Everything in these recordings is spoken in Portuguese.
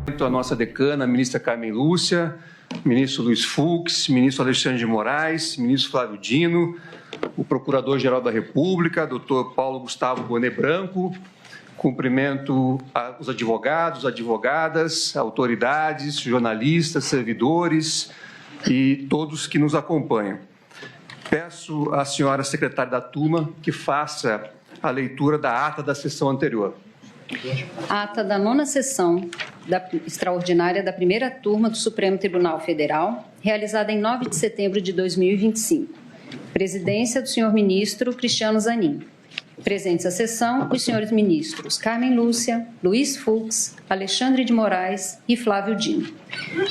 A nossa decana, a ministra Carmen Lúcia, ministro Luiz Fux, ministro Alexandre de Moraes, ministro Flávio Dino, o Procurador-Geral da República, doutor Paulo Gustavo Gonet Branco. Cumprimento os advogados, advogadas, autoridades, jornalistas, servidores e todos que nos acompanham. Peço à senhora secretária da turma que faça a leitura da ata da sessão anterior. Ata da 9ª sessão extraordinária da primeira turma do Supremo Tribunal Federal, realizada em 9 de setembro de 2025. Presidência do senhor ministro Cristiano Zanin. Presentes à sessão, os senhores ministros Carmen Lúcia, Luiz Fux, Alexandre de Moraes e Flávio Dino.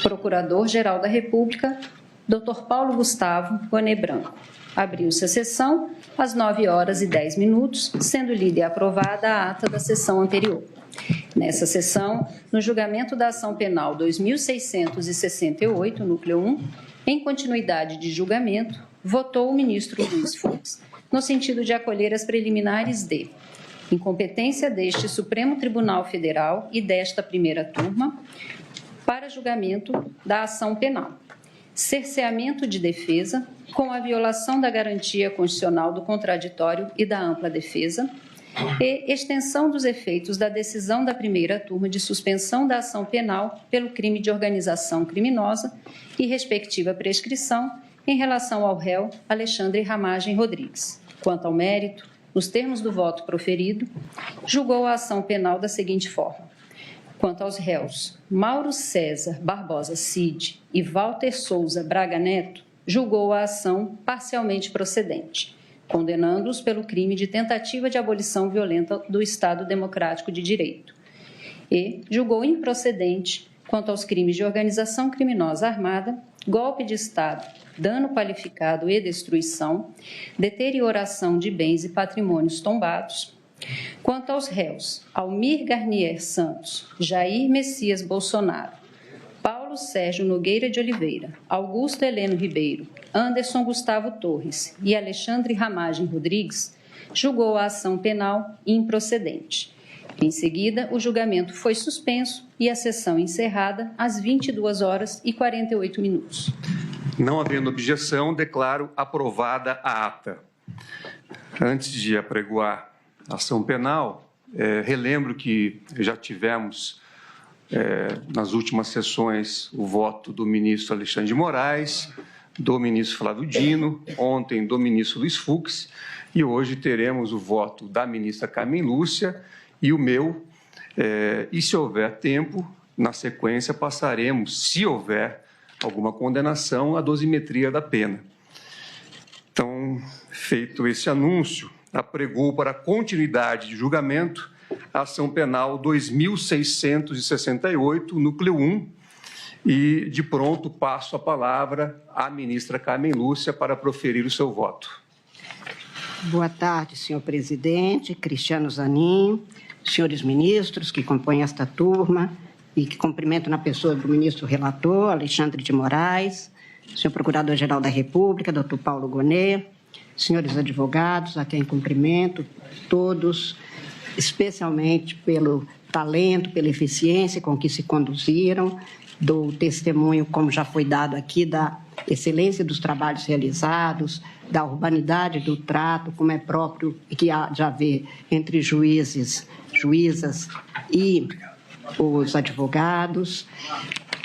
Procurador-Geral da República, Dr. Paulo Gustavo Gonet Branco. Abriu-se a sessão às 9h10, sendo lida e aprovada a ata da sessão anterior. Nessa sessão, no julgamento da ação penal 2668, núcleo 1, em continuidade de julgamento, votou o ministro Luiz Fux, no sentido de acolher as preliminares de incompetência deste Supremo Tribunal Federal e desta primeira turma para julgamento da ação penal, cerceamento de defesa com a violação da garantia constitucional do contraditório e da ampla defesa e extensão dos efeitos da decisão da primeira turma de suspensão da ação penal pelo crime de organização criminosa e respectiva prescrição em relação ao réu Alexandre Ramagem Rodrigues. Quanto ao mérito, nos termos do voto proferido, julgou a ação penal da seguinte forma. Quanto aos réus Mauro César Barbosa Cid e Walter Souza Braga Neto, julgou a ação parcialmente procedente, condenando-os pelo crime de tentativa de abolição violenta do Estado Democrático de Direito. E julgou improcedente quanto aos crimes de organização criminosa armada, golpe de Estado, dano qualificado e destruição, deterioração de bens e patrimônios tombados. Quanto aos réus Almir Garnier Santos, Jair Messias Bolsonaro, Paulo Sérgio Nogueira de Oliveira, Augusto Heleno Ribeiro, Anderson Gustavo Torres e Alexandre Ramagem Rodrigues, julgou a ação penal improcedente. Em seguida, o julgamento foi suspenso e a sessão encerrada às 22h48. Não havendo objeção, declaro aprovada a ata. Antes de apregoar a ação penal, relembro que já tivemos, nas últimas sessões, o voto do ministro Alexandre de Moraes, do ministro Flávio Dino, ontem do ministro Luiz Fux, e hoje teremos o voto da ministra Carmen Lúcia e o meu, e se houver tempo, na sequência passaremos, se houver alguma condenação, a dosimetria da pena. Então, feito esse anúncio, apregou para continuidade de julgamento a ação penal 2668, núcleo 1, e de pronto passo a palavra à ministra Carmen Lúcia para proferir o seu voto. Boa tarde, senhor presidente, Cristiano Zanin, senhores ministros que compõem esta turma, e que cumprimento na pessoa do ministro relator, Alexandre de Moraes, senhor Procurador-Geral da República, doutor Paulo Gonet, senhores advogados, a quem cumprimento, todos, especialmente pelo talento, pela eficiência com que se conduziram, do testemunho, como já foi dado aqui, da excelência dos trabalhos realizados, da urbanidade do trato, como é próprio e que há de haver entre juízes, juízas e os advogados.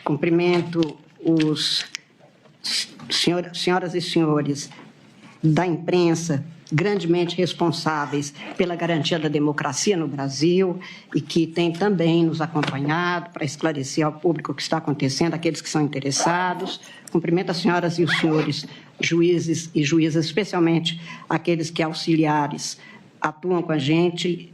Cumprimento os senhoras e senhores da imprensa, grandemente responsáveis pela garantia da democracia no Brasil e que têm também nos acompanhado para esclarecer ao público o que está acontecendo, aqueles que são interessados. Cumprimento as senhoras e os senhores juízes e juízas, especialmente aqueles que auxiliares atuam com a gente,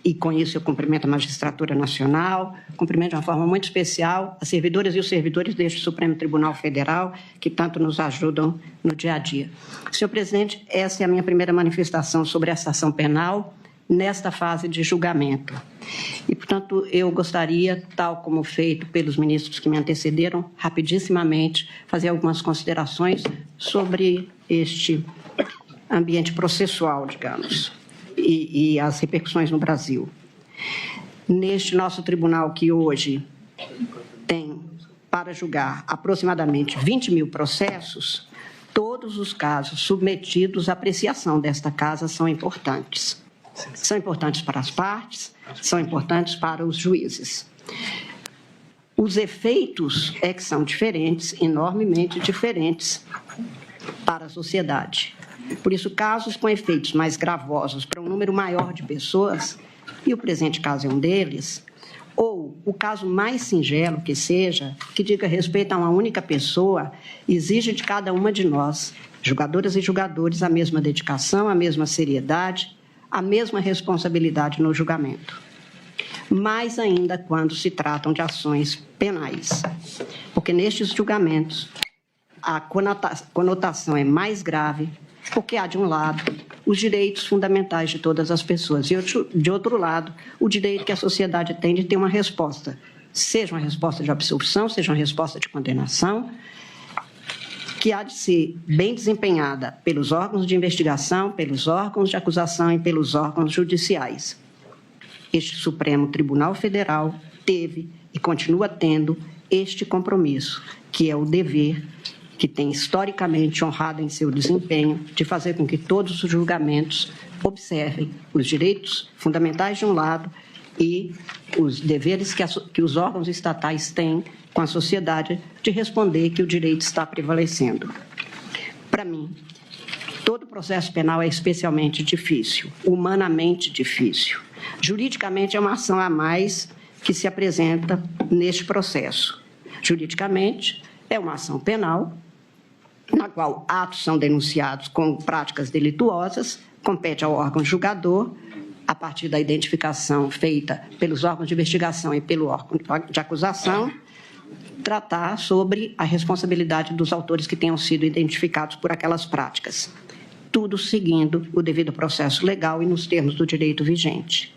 e com isso eu cumprimento a Magistratura Nacional, cumprimento de uma forma muito especial as servidoras e os servidores deste Supremo Tribunal Federal, que tanto nos ajudam no dia a dia. Senhor presidente, essa é a minha primeira manifestação sobre essa ação penal nesta fase de julgamento. E, portanto, eu gostaria, tal como feito pelos ministros que me antecederam, rapidissimamente, fazer algumas considerações sobre este ambiente processual, digamos, e as repercussões no Brasil. Neste nosso tribunal que hoje tem para julgar aproximadamente 20 mil processos, todos os casos submetidos à apreciação desta Casa são importantes. São importantes para as partes, são importantes para os juízes. Os efeitos é que são diferentes, enormemente diferentes para a sociedade. Por isso, casos com efeitos mais gravosos para um número maior de pessoas, e o presente caso é um deles, ou o caso mais singelo que seja, que diga respeito a uma única pessoa, exige de cada uma de nós, julgadoras e julgadores, a mesma dedicação, a mesma seriedade, a mesma responsabilidade no julgamento. Mais ainda quando se tratam de ações penais, porque nestes julgamentos a conotação é mais grave, porque há, de um lado, os direitos fundamentais de todas as pessoas e, de outro lado, o direito que a sociedade tem de ter uma resposta, seja uma resposta de absolução, seja uma resposta de condenação, que há de ser bem desempenhada pelos órgãos de investigação, pelos órgãos de acusação e pelos órgãos judiciais. Este Supremo Tribunal Federal teve e continua tendo este compromisso, que é o dever que tem historicamente honrado em seu desempenho de fazer com que todos os julgamentos observem os direitos fundamentais de um lado e os deveres que os órgãos estatais têm com a sociedade de responder que o direito está prevalecendo. Para mim, todo processo penal é especialmente difícil, humanamente difícil. Juridicamente é uma ação a mais que se apresenta neste processo. Juridicamente é uma ação penal na qual atos são denunciados como práticas delituosas, compete ao órgão julgador, a partir da identificação feita pelos órgãos de investigação e pelo órgão de acusação, tratar sobre a responsabilidade dos autores que tenham sido identificados por aquelas práticas. Tudo seguindo o devido processo legal e nos termos do direito vigente.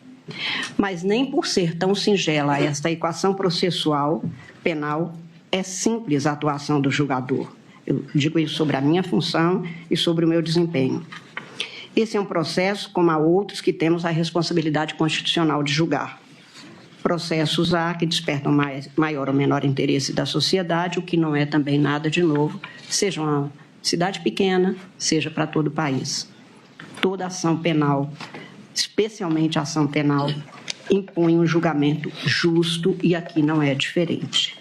Mas nem por ser tão singela esta equação processual penal, é simples a atuação do julgador. Eu digo isso sobre a minha função e sobre o meu desempenho. Esse é um processo, como há outros, que temos a responsabilidade constitucional de julgar. Processos há que despertam maior ou menor interesse da sociedade, o que não é também nada de novo, seja uma cidade pequena, seja para todo o país. Toda ação penal, especialmente a ação penal, impõe um julgamento justo e aqui não é diferente.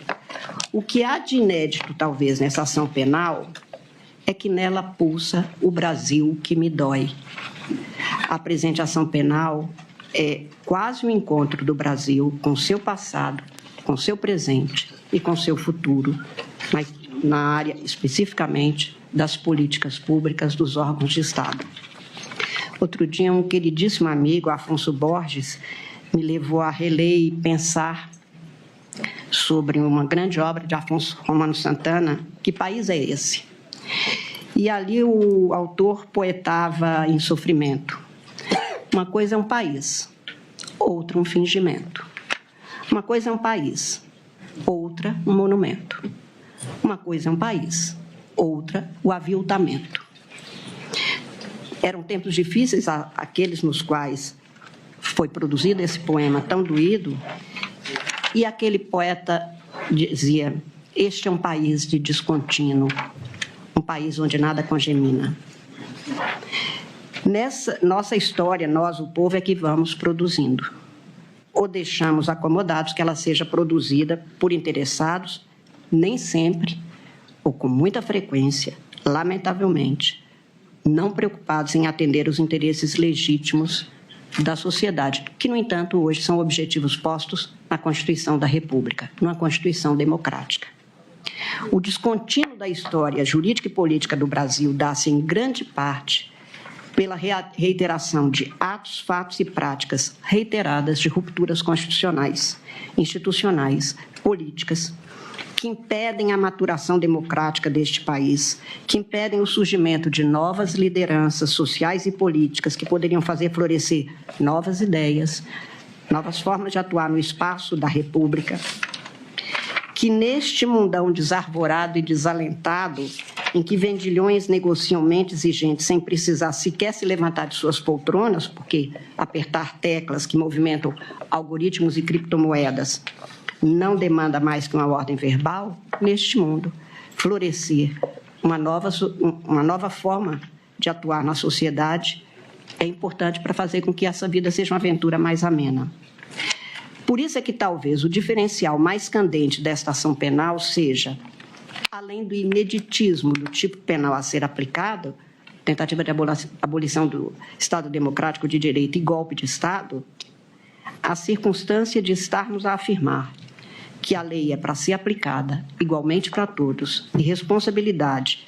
O que há de inédito, talvez, nessa ação penal é que nela pulsa o Brasil que me dói. A presente ação penal é quase um encontro do Brasil com seu passado, com seu presente e com seu futuro, mas na área especificamente das políticas públicas dos órgãos de Estado. Outro dia, um queridíssimo amigo, Afonso Borges, me levou a reler e pensar sobre uma grande obra de Afonso Romano Santana, Que País é Esse? E ali o autor poetava em sofrimento. Uma coisa é um país, outra um fingimento. Uma coisa é um país, outra um monumento. Uma coisa é um país, outra o aviltamento. Eram tempos difíceis aqueles nos quais foi produzido esse poema tão doído, e aquele poeta dizia: este é um país de descontínuo, um país onde nada congemina. Nessa nossa história, nós, o povo, é que vamos produzindo. Ou deixamos acomodados que ela seja produzida por interessados, nem sempre, ou com muita frequência, lamentavelmente, não preocupados em atender os interesses legítimos da sociedade, que, no entanto, hoje são objetivos postos na Constituição da República, numa Constituição democrática. O descontínuo da história jurídica e política do Brasil dá-se, em grande parte, pela reiteração de atos, fatos e práticas reiteradas de rupturas constitucionais, institucionais, políticas, que impedem a maturação democrática deste país, que impedem o surgimento de novas lideranças sociais e políticas que poderiam fazer florescer novas ideias, novas formas de atuar no espaço da República, que neste mundão desarvorado e desalentado, em que vendilhões negociam mentes e gente sem precisar sequer se levantar de suas poltronas, porque apertar teclas que movimentam algoritmos e criptomoedas não demanda mais que uma ordem verbal, neste mundo, florescer uma nova forma de atuar na sociedade é importante para fazer com que essa vida seja uma aventura mais amena. Por isso é que talvez o diferencial mais candente desta ação penal seja, além do ineditismo do tipo penal a ser aplicado, tentativa de abolição do Estado Democrático de Direito e golpe de Estado, a circunstância de estarmos a afirmar que a lei é para ser aplicada igualmente para todos e responsabilidade,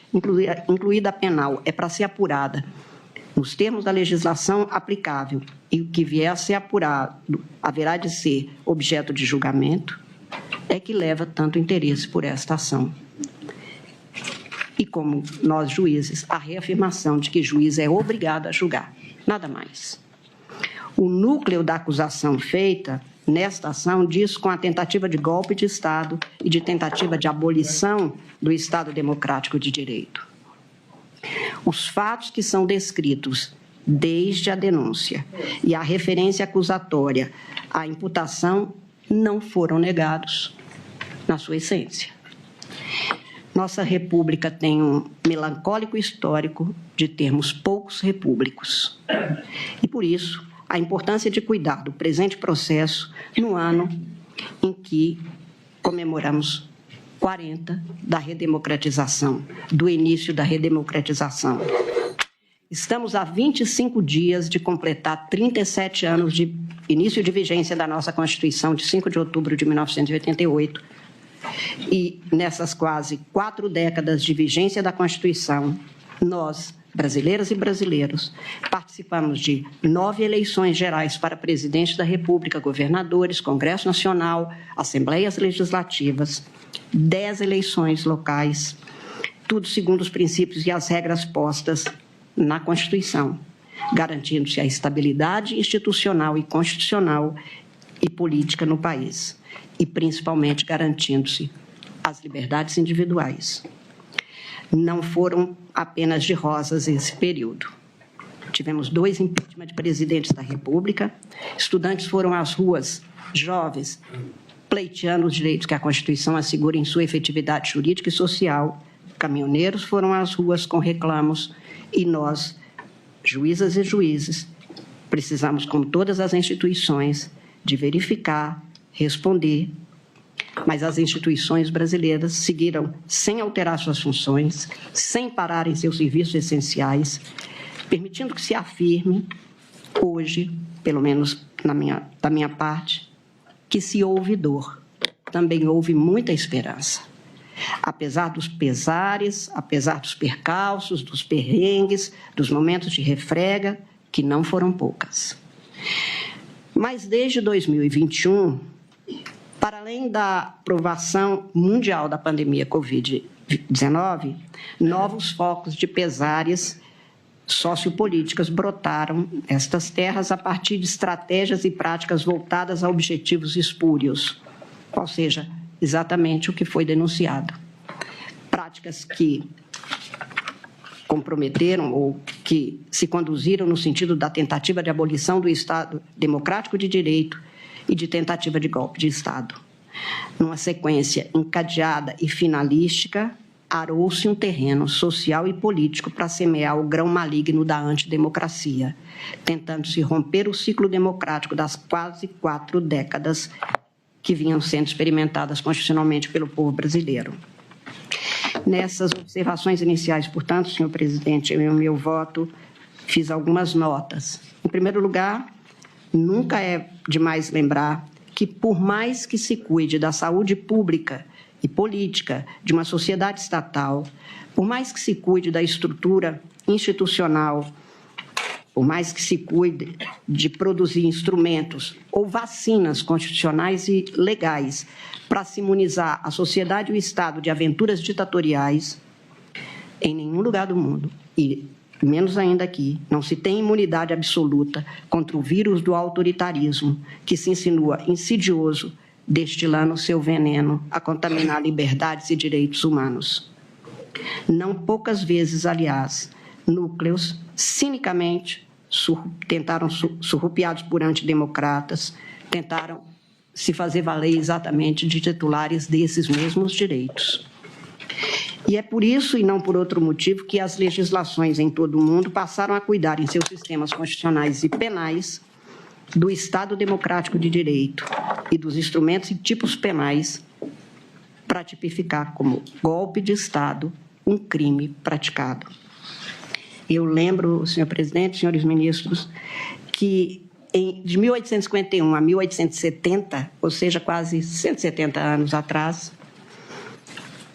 incluída a penal, é para ser apurada nos termos da legislação aplicável e o que vier a ser apurado haverá de ser objeto de julgamento, é que leva tanto interesse por esta ação. E como nós, juízes, a reafirmação de que juiz é obrigado a julgar, nada mais. O núcleo da acusação feita nesta ação diz com a tentativa de golpe de Estado e de tentativa de abolição do Estado Democrático de Direito. Os fatos que são descritos desde a denúncia e a referência acusatória à imputação não foram negados na sua essência. Nossa república tem um melancólico histórico de termos poucos repúblicos. E, por isso, a importância de cuidar do presente processo no ano em que comemoramos 40 da redemocratização, do início da redemocratização. Estamos a 25 dias de completar 37 anos de início de vigência da nossa Constituição, de 5 de outubro de 1988, e nessas quase 4 décadas de vigência da Constituição, nós, brasileiras e brasileiros, participamos de 9 eleições gerais para presidente da República, governadores, Congresso Nacional, assembleias legislativas, 10 eleições locais, tudo segundo os princípios e as regras postas na Constituição, garantindo-se a estabilidade institucional e constitucional e política no país, e principalmente garantindo-se as liberdades individuais. Não foram apenas de rosas esse período. Tivemos 2 impeachment de presidentes da República, estudantes foram às ruas, jovens, pleiteando os direitos que a Constituição assegura em sua efetividade jurídica e social, caminhoneiros foram às ruas com reclamos e nós, juízas e juízes, precisamos, como todas as instituições, de verificar, responder, mas as instituições brasileiras seguiram sem alterar suas funções, sem parar em seus serviços essenciais, permitindo que se afirme, hoje, pelo menos da minha parte, que se houve dor, também houve muita esperança. Apesar dos pesares, apesar dos percalços, dos perrengues, dos momentos de refrega, que não foram poucas. Mas desde 2021, para além da aprovação mundial da pandemia Covid-19, novos focos de pesares sociopolíticas brotaram nestas terras a partir de estratégias e práticas voltadas a objetivos espúrios, ou seja, exatamente o que foi denunciado. Práticas que comprometeram ou que se conduziram no sentido da tentativa de abolição do Estado Democrático de Direito e de tentativa de golpe de Estado. Numa sequência encadeada e finalística, arou-se um terreno social e político para semear o grão maligno da antidemocracia, tentando-se romper o ciclo democrático das quase 4 décadas que vinham sendo experimentadas constitucionalmente pelo povo brasileiro. Nessas observações iniciais, portanto, senhor presidente, eu, em meu voto, fiz algumas notas. Em primeiro lugar, nunca é demais lembrar que, por mais que se cuide da saúde pública e política de uma sociedade estatal, por mais que se cuide da estrutura institucional, por mais que se cuide de produzir instrumentos ou vacinas constitucionais e legais para se imunizar a sociedade e o Estado de aventuras ditatoriais, em nenhum lugar do mundo, e menos ainda aqui, não se tem imunidade absoluta contra o vírus do autoritarismo que se insinua insidioso, destilando seu veneno a contaminar liberdades e direitos humanos. Não poucas vezes, aliás, núcleos cinicamente tentaram, surrupiados por antidemocratas, tentaram se fazer valer exatamente de titulares desses mesmos direitos. E é por isso, e não por outro motivo, que as legislações em todo o mundo passaram a cuidar em seus sistemas constitucionais e penais do Estado democrático de direito e dos instrumentos e tipos penais para tipificar como golpe de Estado um crime praticado. Eu lembro, senhor presidente, senhores ministros, que de 1851 a 1870, ou seja, quase 170 anos atrás,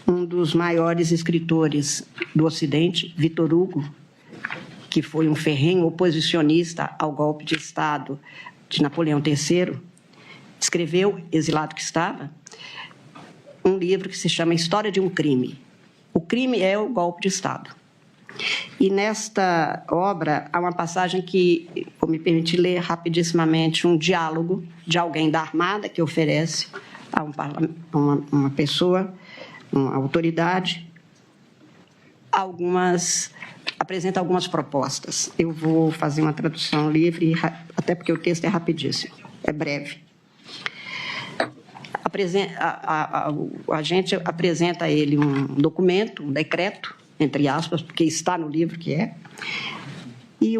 um dos maiores escritores do Ocidente, Victor Hugo, que foi um ferrenho oposicionista ao golpe de Estado de Napoleão III, escreveu, exilado que estava, um livro que se chama História de um Crime. O crime é o golpe de Estado. E nesta obra há uma passagem que, vou me permitir ler rapidissimamente, um diálogo de alguém da Armada que oferece a uma pessoa, uma autoridade, apresenta algumas propostas. Eu vou fazer uma tradução livre, até porque o texto é rapidíssimo, é breve. A gente apresenta a ele um documento, um decreto, entre aspas, porque está no livro que é, e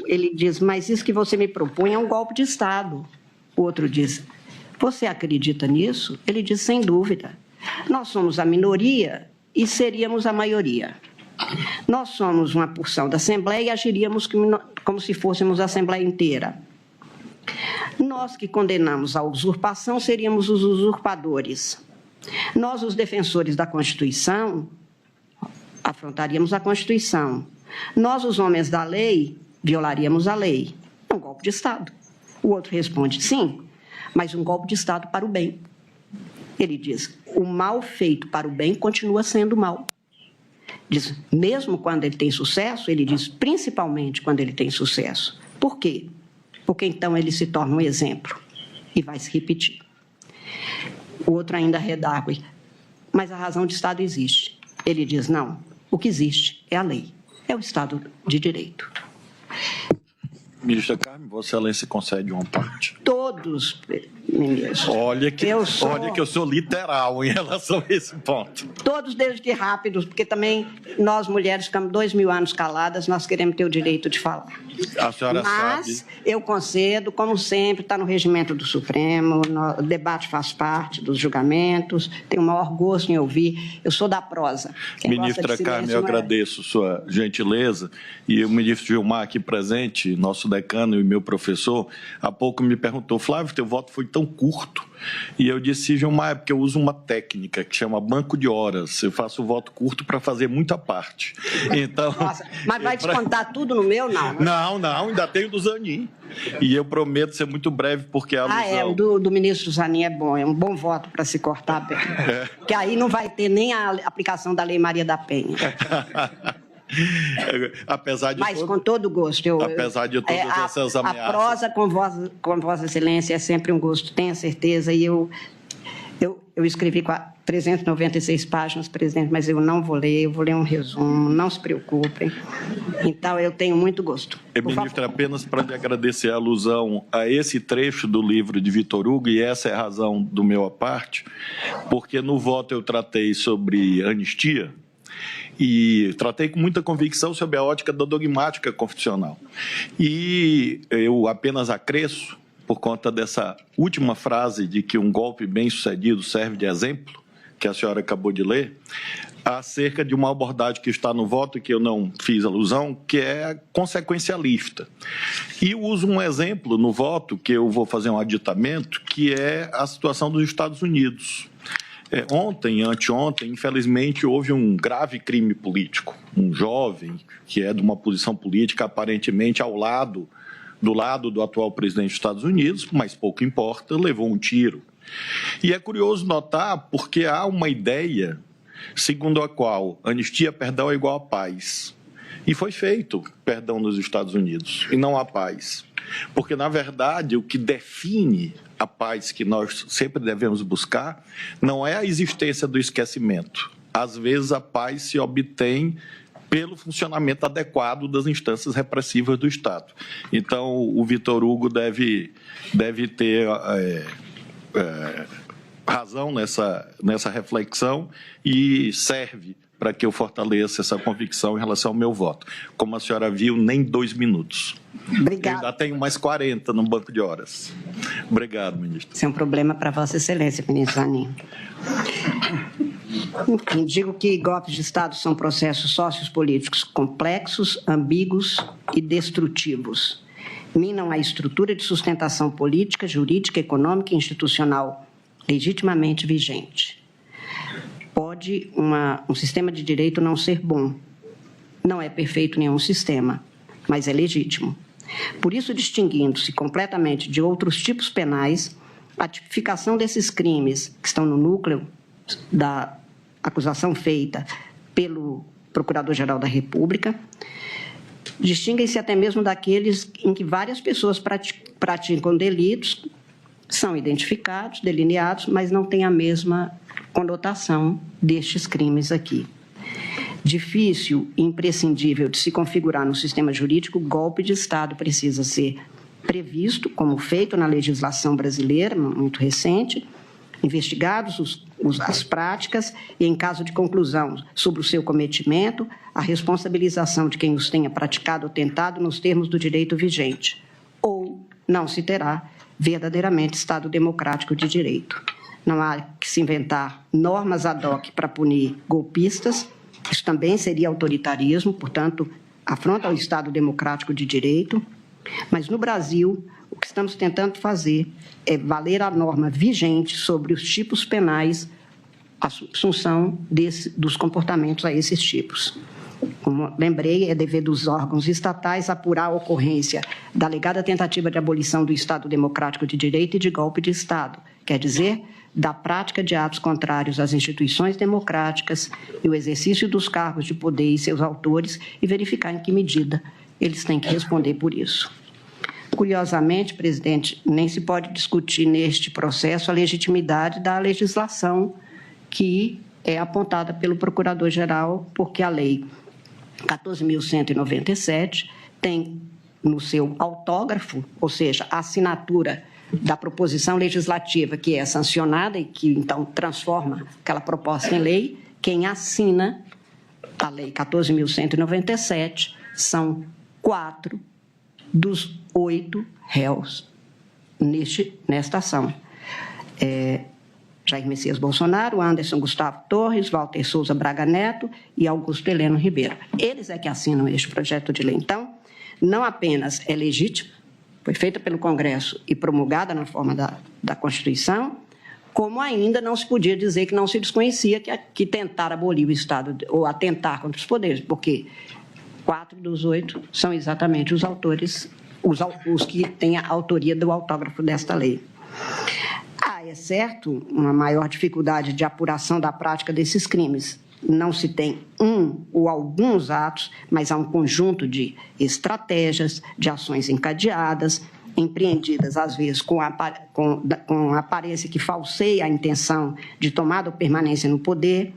ele diz, mas isso que você me propõe é um golpe de Estado. O outro diz, você acredita nisso? Ele diz, sem dúvida. Nós somos a minoria e seríamos a maioria. Nós somos uma porção da Assembleia e agiríamos como se fôssemos a Assembleia inteira. Nós que condenamos a usurpação seríamos os usurpadores. Nós, os defensores da Constituição, afrontaríamos a Constituição. Nós, os homens da lei, violaríamos a lei. É um golpe de Estado. O outro responde, sim, mas um golpe de Estado para o bem. Ele diz, o mal feito para o bem continua sendo mal. Diz, mesmo quando ele tem sucesso, ele diz, principalmente quando ele tem sucesso. Por quê? Porque então ele se torna um exemplo e vai se repetir. O outro ainda redargue, mas a razão de Estado existe. Ele diz, não, o que existe é a lei, é o Estado de Direito. Ministra Carmen, Vossa Excelência concede uma parte. Todos, ministro. Olha que eu sou literal em relação a esse ponto. Todos, desde que rápidos, porque também nós, mulheres, ficamos 2000 anos caladas, nós queremos ter o direito de falar. A senhora Mas sabe. eu concedo, como sempre, está no regimento do Supremo, o debate faz parte dos julgamentos, tenho o maior gosto em ouvir, eu sou da prosa. Ministra Carmen, eu agradeço sua gentileza, e o ministro Gilmar aqui presente, nosso decano e meu professor, há pouco me perguntou, Flávio, teu voto foi tão curto, e eu disse, Gilmar, é porque eu uso uma técnica que chama banco de horas, eu faço o voto curto para fazer muita parte. Então, nossa, mas vai descontar tudo no meu, não? Não, ainda tenho do Zanin. E eu prometo ser muito breve, porque a alusão... o do ministro Zanin é um bem voto para se cortar bem. Que aí não vai ter nem a aplicação da Lei Maria da Penha. Apesar de mas com todo gosto. Apesar de todas essas ameaças... A prosa com Vossa Excelência é sempre um gosto, tenha certeza, e eu escrevi 396 páginas, presidente, mas eu não vou ler, eu vou ler um resumo, não se preocupem. Então, eu tenho muito gosto. Ministro, apenas para lhe agradecer a alusão a esse trecho do livro de Victor Hugo, e essa é a razão do meu à parte, porque no voto eu tratei sobre anistia, e tratei com muita convicção sobre a ótica da dogmática constitucional. E eu apenas acresço, por conta dessa última frase de que um golpe bem-sucedido serve de exemplo, que a senhora acabou de ler, acerca de uma abordagem que está no voto, que eu não fiz alusão, que é consequencialista. E eu uso um exemplo no voto, que eu vou fazer um aditamento, que é a situação dos Estados Unidos. Ontem, anteontem, infelizmente, houve um grave crime político. Um jovem que é de uma posição política aparentemente do lado do atual presidente dos Estados Unidos, mas pouco importa, levou um tiro. E é curioso notar porque há uma ideia segundo a qual anistia, perdão é igual a paz. E foi feito perdão nos Estados Unidos, e não a paz. Porque, na verdade, o que define a paz que nós sempre devemos buscar não é a existência do esquecimento. Às vezes, a paz se obtém pelo funcionamento adequado das instâncias repressivas do Estado. Então, o Victor Hugo deve ter razão nessa reflexão e serve para que eu fortaleça essa convicção em relação ao meu voto. Como a senhora viu, nem 2 minutos. Obrigada. Eu ainda tenho mais 40 no banco de horas. Obrigado, ministro. Isso é um problema para Vossa Excelência, ministro Zanin. Enfim, digo que golpes de Estado são processos sociopolíticos complexos, ambíguos e destrutivos. Minam a estrutura de sustentação política, jurídica, econômica e institucional legitimamente vigente. Pode um sistema de direito não ser bom. Não é perfeito nenhum sistema, mas é legítimo. Por isso, distinguindo-se completamente de outros tipos penais, a tipificação desses crimes que estão no núcleo da acusação feita pelo Procurador-Geral da República, distinguem-se até mesmo daqueles em que várias pessoas praticam delitos, são identificados, delineados, mas não têm a mesma conotação destes crimes aqui. Difícil e imprescindível de se configurar no sistema jurídico, golpe de Estado precisa ser previsto, como feito na legislação brasileira, muito recente, investigados as práticas e, em caso de conclusão sobre o seu cometimento, a responsabilização de quem os tenha praticado ou tentado nos termos do direito vigente, ou não se terá verdadeiramente Estado democrático de direito. Não há que se inventar normas ad hoc para punir golpistas, isso também seria autoritarismo, portanto, afronta ao Estado democrático de direito, mas no Brasil, o que estamos tentando fazer é valer a norma vigente sobre os tipos penais, a assunção dos comportamentos a esses tipos. Como lembrei, é dever dos órgãos estatais apurar a ocorrência da alegada tentativa de abolição do Estado democrático de direito e de golpe de Estado, quer dizer, da prática de atos contrários às instituições democráticas e o exercício dos cargos de poder e seus autores e verificar em que medida eles têm que responder por isso. Curiosamente, presidente, nem se pode discutir neste processo a legitimidade da legislação que é apontada pelo Procurador-Geral, porque a Lei 14.197 tem no seu autógrafo, ou seja, a assinatura da proposição legislativa que é sancionada e que, então, transforma aquela proposta em lei, quem assina a Lei 14.197 são 4 dos 8 réus nesta ação. Jair Messias Bolsonaro, Anderson Gustavo Torres, Walter Souza Braga Neto e Augusto Heleno Ribeiro. Eles é que assinam este projeto de lei. Então, não apenas é legítimo, foi feita pelo Congresso e promulgada na forma da Constituição, como ainda não se podia dizer que não se desconhecia que tentar abolir o Estado ou atentar contra os poderes, porque 4 dos 8 são exatamente os autores, os que têm a autoria do autógrafo desta lei. É certo, uma maior dificuldade de apuração da prática desses crimes. Não se tem um ou alguns atos, mas há um conjunto de estratégias, de ações encadeadas, empreendidas, às vezes, com aparência que falseia a intenção de tomada ou permanência no poder,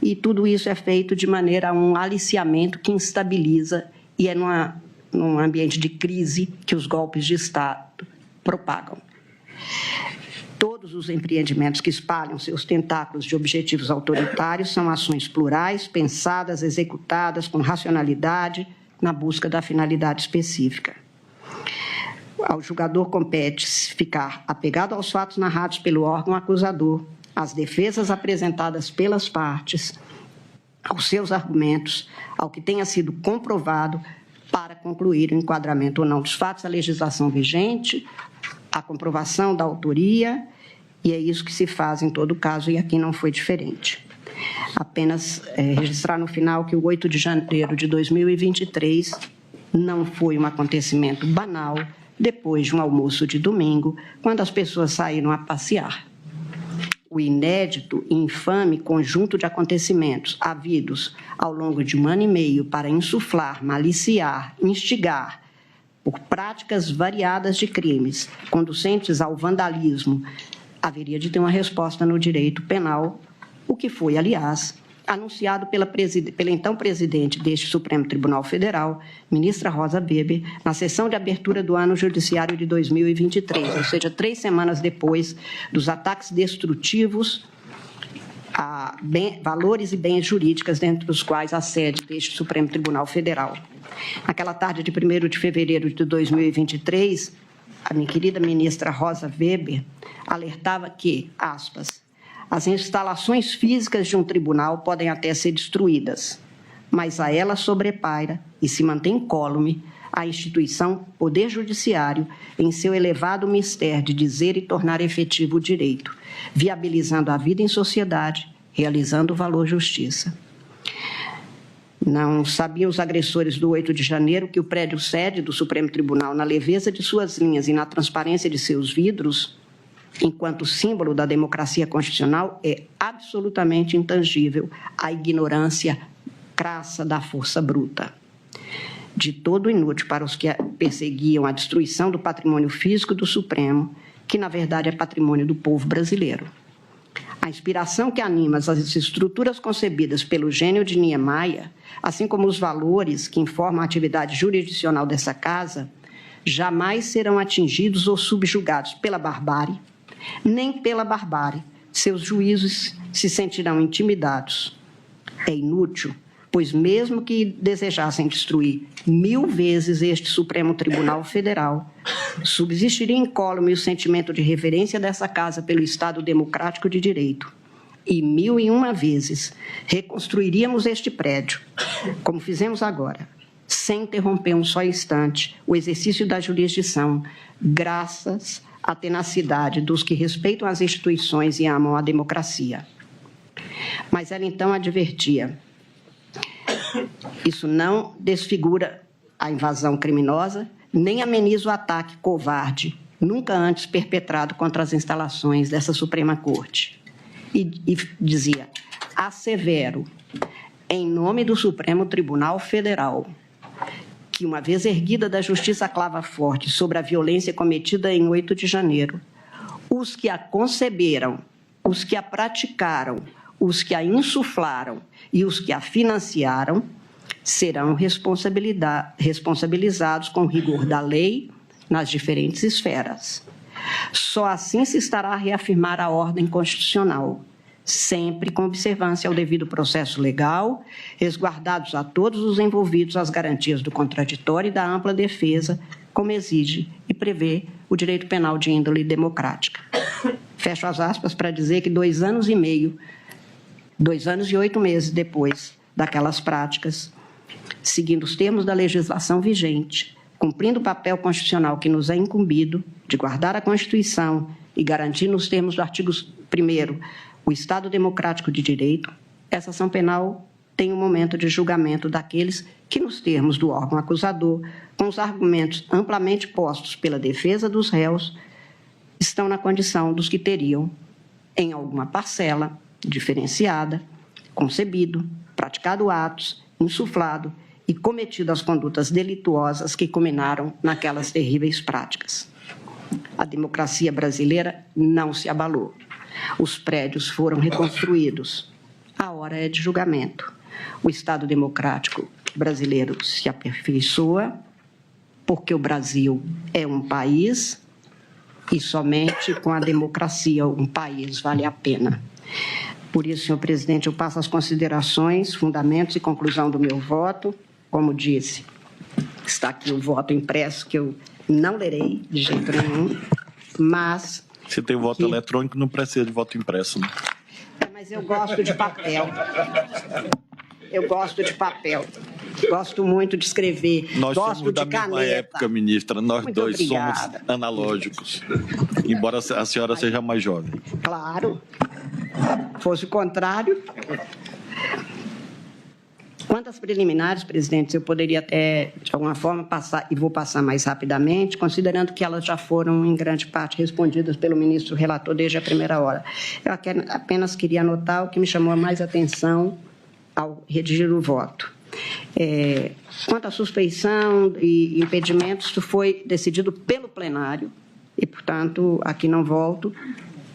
e tudo isso é feito de maneira a um aliciamento que instabiliza e é num ambiente de crise que os golpes de Estado propagam. Todos os empreendimentos que espalham seus tentáculos de objetivos autoritários são ações plurais, pensadas, executadas com racionalidade, na busca da finalidade específica. Ao julgador compete ficar apegado aos fatos narrados pelo órgão acusador, às defesas apresentadas pelas partes, aos seus argumentos, ao que tenha sido comprovado para concluir o enquadramento ou não dos fatos, a legislação vigente, a comprovação da autoria, e é isso que se faz em todo caso, e aqui não foi diferente. Apenas registrar no final que o 8 de janeiro de 2023 não foi um acontecimento banal, depois de um almoço de domingo, quando as pessoas saíram a passear. O inédito e infame conjunto de acontecimentos havidos ao longo de 1 ano e meio para insuflar, maliciar, instigar, por práticas variadas de crimes conducentes ao vandalismo, haveria de ter uma resposta no direito penal, o que foi, aliás, anunciado pela então presidente deste Supremo Tribunal Federal, ministra Rosa Weber, na sessão de abertura do ano judiciário de 2023, ou seja, 3 semanas depois dos ataques destrutivos a valores e bens jurídicos, dentre os quais a sede deste Supremo Tribunal Federal. Naquela tarde de 1º de fevereiro de 2023, a minha querida ministra Rosa Weber alertava que, aspas, as instalações físicas de um tribunal podem até ser destruídas, mas a ela sobrepaira e se mantém incólume a instituição Poder Judiciário em seu elevado mistério de dizer e tornar efetivo o direito, viabilizando a vida em sociedade, realizando o valor justiça. Não sabiam os agressores do 8 de janeiro que o prédio sede do Supremo Tribunal, na leveza de suas linhas e na transparência de seus vidros, enquanto símbolo da democracia constitucional, é absolutamente intangível à ignorância crassa da força bruta. De todo inútil para os que perseguiam a destruição do patrimônio físico do Supremo, que, na verdade, é patrimônio do povo brasileiro. A inspiração que anima as estruturas concebidas pelo gênio de Niemeyer, assim como os valores que informam a atividade jurisdicional dessa casa, jamais serão atingidos ou subjugados pela barbárie, nem pela barbárie. Seus juízos se sentirão intimidados. É inútil, pois mesmo que desejassem destruir 1000 vezes este Supremo Tribunal Federal, subsistiria incólume o sentimento de reverência dessa casa pelo Estado democrático de direito. E 1001 vezes reconstruiríamos este prédio, como fizemos agora, sem interromper um só instante o exercício da jurisdição, graças à tenacidade dos que respeitam as instituições e amam a democracia. Mas ela então advertia: isso não desfigura a invasão criminosa, nem ameniza o ataque covarde, nunca antes perpetrado contra as instalações dessa Suprema Corte. E dizia: assevero, em nome do Supremo Tribunal Federal, que, uma vez erguida da justiça clava forte sobre a violência cometida em 8 de janeiro, os que a conceberam, os que a praticaram, os que a insuflaram e os que a financiaram serão responsabilizados com rigor da lei nas diferentes esferas. Só assim se estará a reafirmar a ordem constitucional, sempre com observância ao devido processo legal, resguardados a todos os envolvidos as garantias do contraditório e da ampla defesa, como exige e prevê o direito penal de índole democrática. Fecho as aspas para dizer que 2 anos e meio, 2 anos e 8 meses depois daquelas práticas, seguindo os termos da legislação vigente, cumprindo o papel constitucional que nos é incumbido de guardar a Constituição e garantir nos termos do artigo 1º o Estado democrático de direito, essa ação penal tem um momento de julgamento daqueles que, nos termos do órgão acusador, com os argumentos amplamente postos pela defesa dos réus, estão na condição dos que teriam, em alguma parcela diferenciada, concebido, praticado atos, insuflado e cometido as condutas delituosas que culminaram naquelas terríveis práticas. A democracia brasileira não se abalou. Os prédios foram reconstruídos. A hora é de julgamento. O Estado democrático brasileiro se aperfeiçoa, porque o Brasil é um país e somente com a democracia um país vale a pena. Por isso, senhor presidente, eu passo as considerações, fundamentos e conclusão do meu voto. Como disse, está aqui o voto impresso, que eu não lerei de jeito nenhum, mas... Se tem voto eletrônico, não precisa de voto impresso, né? Mas eu gosto de papel. Eu gosto de papel. Gosto muito de escrever. Nós gosto somos da mesma época, ministra. Nós muito dois obrigada. somos analógicos, embora a senhora seja mais jovem. Claro. Fosse o contrário. Quanto às preliminares, presidente, eu poderia até, de alguma forma, passar, e vou passar mais rapidamente, considerando que elas já foram, em grande parte, respondidas pelo ministro relator desde a primeira hora. Eu apenas queria anotar o que me chamou mais atenção ao redigir o voto. Quanto à suspeição e impedimentos, isso foi decidido pelo plenário e, portanto, aqui não volto.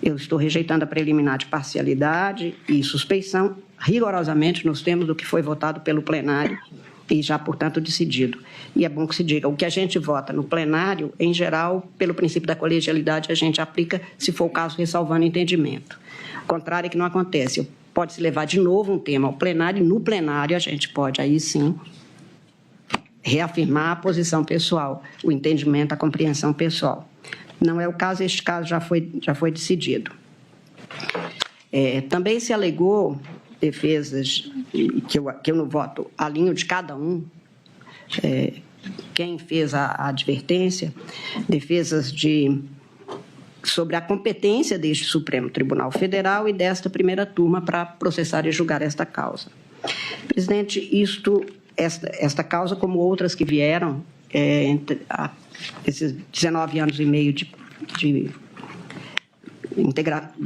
Eu estou rejeitando a preliminar de parcialidade e suspeição rigorosamente nos termos do que foi votado pelo plenário e já, portanto, decidido. E é bom que se diga, o que a gente vota no plenário, em geral, pelo princípio da colegialidade, a gente aplica, se for o caso, ressalvando entendimento. O contrário é que não acontece. Pode-se levar de novo um tema ao plenário, e no plenário a gente pode, aí sim, reafirmar a posição pessoal, o entendimento, a compreensão pessoal. Não é o caso, este caso já foi decidido. Também se alegou defesas que eu não voto, alinho de cada um, quem fez a advertência, defesas sobre a competência deste Supremo Tribunal Federal e desta primeira turma para processar e julgar esta causa. Presidente, esta causa, como outras que vieram, esses 19 anos e meio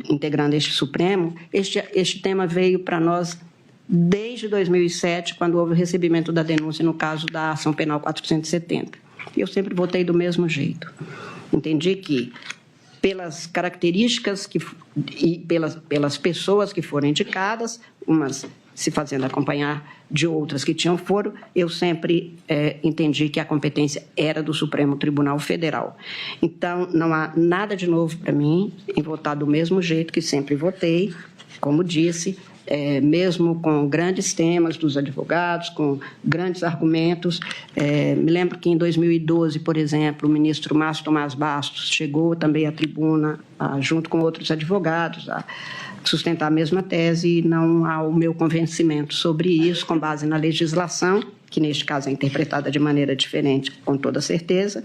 integrando este Supremo, este tema veio para nós desde 2007, quando houve o recebimento da denúncia no caso da ação penal 470. Eu sempre votei do mesmo jeito. Entendi que, pelas características e pelas pessoas que foram indicadas, umas se fazendo acompanhar de outras que tinham foro, eu sempre entendi que a competência era do Supremo Tribunal Federal. Então, não há nada de novo para mim em votar do mesmo jeito que sempre votei, como disse, mesmo com grandes temas dos advogados, com grandes argumentos. Me lembro que em 2012, por exemplo, o ministro Márcio Tomás Bastos chegou também à tribuna, junto com outros advogados, a sustentar a mesma tese, e não há o meu convencimento sobre isso, com base na legislação, que neste caso é interpretada de maneira diferente, com toda certeza.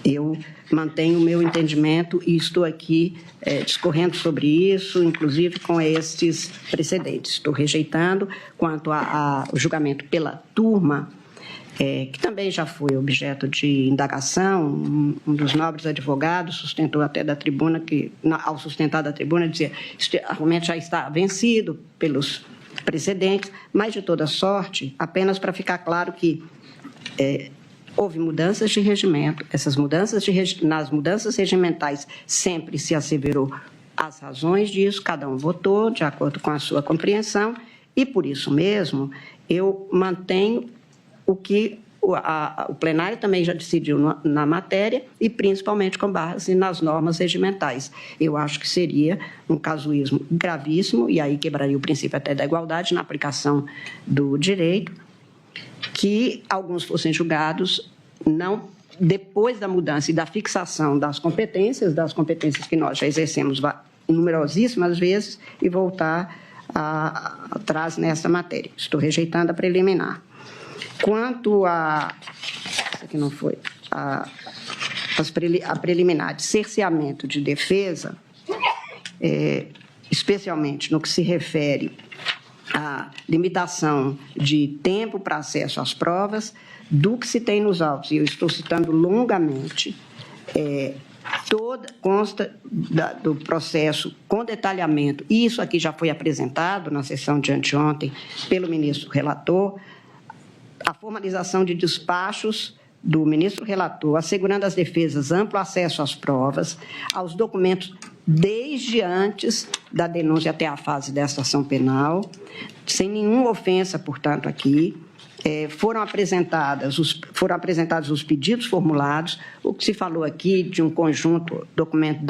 Eu mantenho o meu entendimento e estou aqui discorrendo sobre isso, inclusive com estes precedentes. Estou rejeitando quanto ao julgamento pela turma, que também já foi objeto de indagação. Um dos nobres advogados sustentou até da tribuna, ao sustentar da tribuna, dizia que este argumento já está vencido pelos precedentes, mas, de toda sorte, apenas para ficar claro que houve mudanças de regimento. Nas mudanças regimentais sempre se asseverou as razões disso, cada um votou de acordo com a sua compreensão, e, por isso mesmo, eu mantenho o que o plenário também já decidiu na matéria, e principalmente com base nas normas regimentais. Eu acho que seria um casuísmo gravíssimo, e aí quebraria o princípio até da igualdade na aplicação do direito, que alguns fossem julgados não depois da mudança e da fixação das competências que nós já exercemos numerosíssimas vezes, e voltar atrás nessa matéria. Estou rejeitando a preliminar. Quanto a preliminar de cerceamento de defesa, especialmente no que se refere à limitação de tempo para acesso às provas, do que se tem nos autos, e eu estou citando longamente, consta do processo com detalhamento, e isso aqui já foi apresentado na sessão de anteontem pelo ministro relator, a formalização de despachos do ministro relator, assegurando às defesas amplo acesso às provas, aos documentos desde antes da denúncia até a fase desta ação penal, sem nenhuma ofensa, portanto, aqui. Foram apresentados os pedidos formulados, o que se falou aqui de um conjunto, documento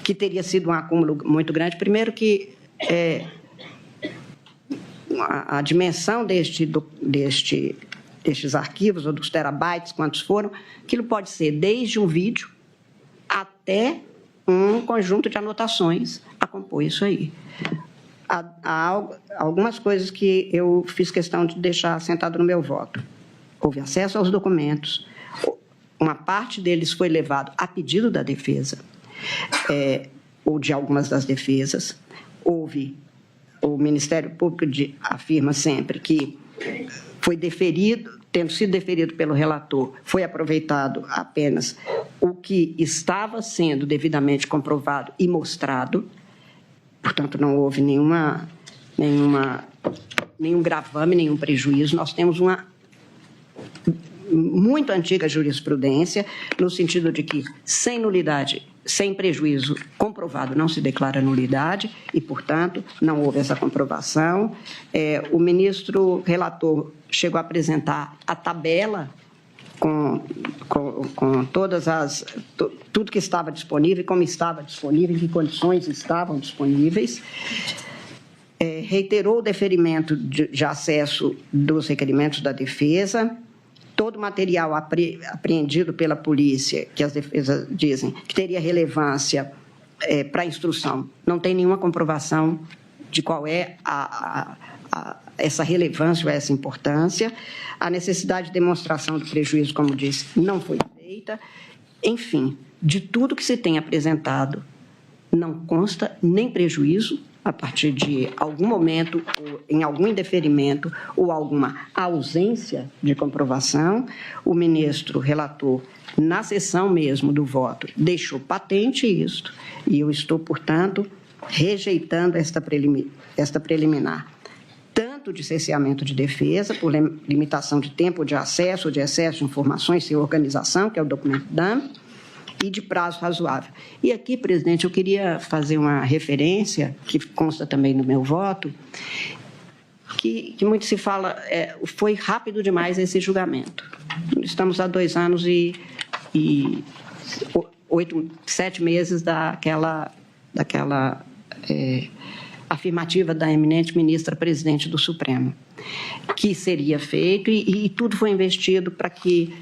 que teria sido um acúmulo muito grande. Primeiro que a dimensão destes arquivos, ou dos terabytes, quantos foram, aquilo pode ser desde um vídeo até um conjunto de anotações a compor isso aí. Há algumas coisas que eu fiz questão de deixar assentado no meu voto. Houve acesso aos documentos, uma parte deles foi levado a pedido da defesa, ou de algumas das defesas. O Ministério Público afirma sempre que foi deferido, tendo sido deferido pelo relator, foi aproveitado apenas o que estava sendo devidamente comprovado e mostrado. Portanto, não houve nenhum gravame, nenhum prejuízo. Nós temos uma muito antiga jurisprudência, no sentido de que, sem nulidade sem prejuízo comprovado, não se declara nulidade e, portanto, não houve essa comprovação. O ministro relator chegou a apresentar a tabela com todas tudo que estava disponível, como estava disponível, em que condições estavam disponíveis. Reiterou o deferimento de acesso dos requerimentos da defesa. Todo o material apreendido pela polícia, que as defesas dizem que teria relevância para a instrução, não tem nenhuma comprovação de qual é essa relevância ou essa importância. A necessidade de demonstração do prejuízo, como disse, não foi feita. Enfim, de tudo que se tem apresentado, não consta nem prejuízo a partir de algum momento, ou em algum indeferimento ou alguma ausência de comprovação. O ministro relator, na sessão mesmo do voto, deixou patente isto, e eu estou, portanto, rejeitando esta preliminar, tanto de cerceamento de defesa, por limitação de tempo de acesso ou de excesso de informações sem organização, que é o documento DAM, e de prazo razoável. E aqui, presidente, eu queria fazer uma referência, que consta também no meu voto, que muito se fala, foi rápido demais esse julgamento. Estamos há 2 anos e 7 meses daquela afirmativa da eminente ministra presidente do Supremo, que seria feito, e tudo foi investido para que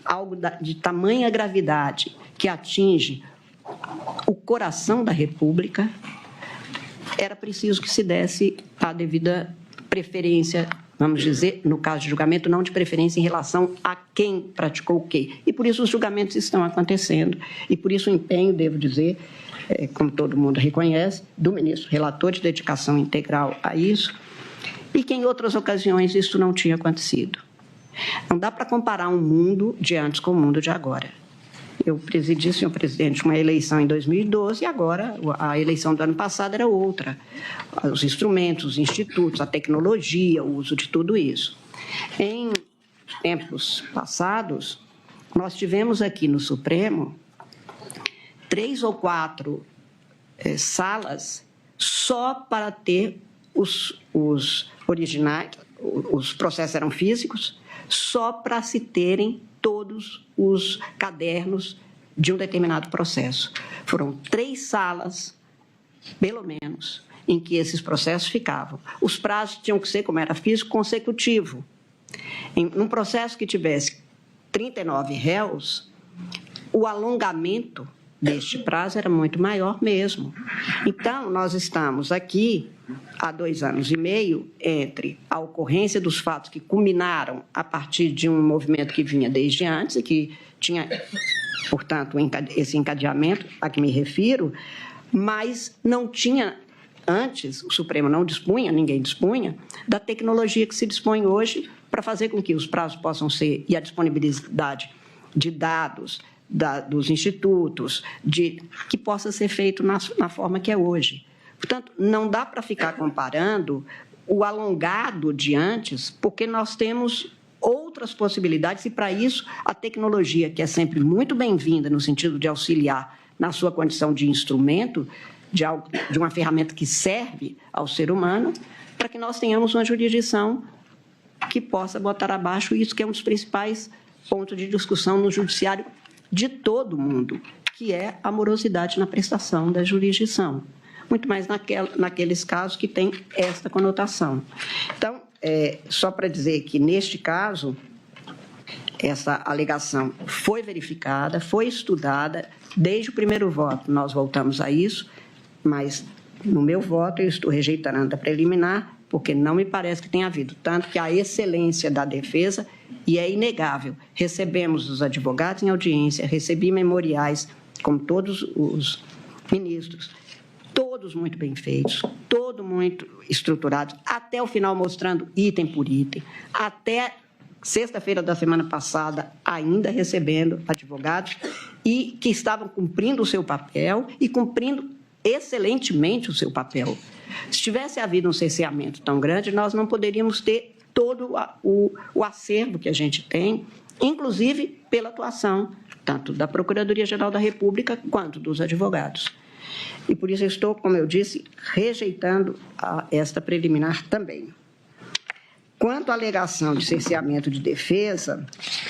algo de tamanha gravidade, que atinge o coração da República, era preciso que se desse a devida preferência, vamos dizer, no caso de julgamento, não de preferência em relação a quem praticou o quê. E por isso os julgamentos estão acontecendo, e por isso o empenho, devo dizer, como todo mundo reconhece, do ministro relator de dedicação integral a isso, e que em outras ocasiões isso não tinha acontecido. Não dá para comparar um mundo de antes com o mundo de agora. Eu presidi, senhor presidente, uma eleição em 2012 e agora a eleição do ano passado era outra. Os instrumentos, os institutos, a tecnologia, o uso de tudo isso. Em tempos passados, nós tivemos aqui no Supremo 3 ou 4 salas só para ter os originais, os processos eram físicos, só para se terem todos os cadernos de um determinado processo. Foram 3 salas, pelo menos, em que esses processos ficavam. Os prazos tinham que ser, como era físico, consecutivo. Num processo que tivesse 39 réus, o alongamento deste prazo era muito maior mesmo. Então, nós estamos aqui há 2 anos e meio entre a ocorrência dos fatos que culminaram a partir de um movimento que vinha desde antes e que tinha, portanto, esse encadeamento a que me refiro, mas não tinha antes, o Supremo não dispunha, ninguém dispunha, da tecnologia que se dispõe hoje para fazer com que os prazos possam ser, e a disponibilidade de dados dos institutos, que possa ser feito na forma que é hoje. Portanto, não dá para ficar comparando o alongado de antes, porque nós temos outras possibilidades e, para isso, a tecnologia, que é sempre muito bem-vinda no sentido de auxiliar na sua condição de instrumento, de uma ferramenta que serve ao ser humano, para que nós tenhamos uma jurisdição que possa botar abaixo isso, que é um dos principais pontos de discussão no judiciário de todo o mundo, que é a morosidade na prestação da jurisdição. Muito mais naqueles casos que tem esta conotação. Então, só para dizer que, neste caso, essa alegação foi verificada, foi estudada, desde o primeiro voto nós voltamos a isso, mas, no meu voto, eu estou rejeitando a preliminar, porque não me parece que tenha havido, tanto que a excelência da defesa, e é inegável, recebemos os advogados em audiência, recebi memoriais, como todos os ministros, todos muito bem feitos, todos muito estruturados, até o final mostrando item por item, até sexta-feira da semana passada ainda recebendo advogados e que estavam cumprindo o seu papel e cumprindo excelentemente o seu papel. Se tivesse havido um cerceamento tão grande, nós não poderíamos ter todo o acervo que a gente tem, inclusive pela atuação tanto da Procuradoria-Geral da República quanto dos advogados. E por isso eu estou, como eu disse, rejeitando esta preliminar também. Quanto à alegação de cerceamento de defesa,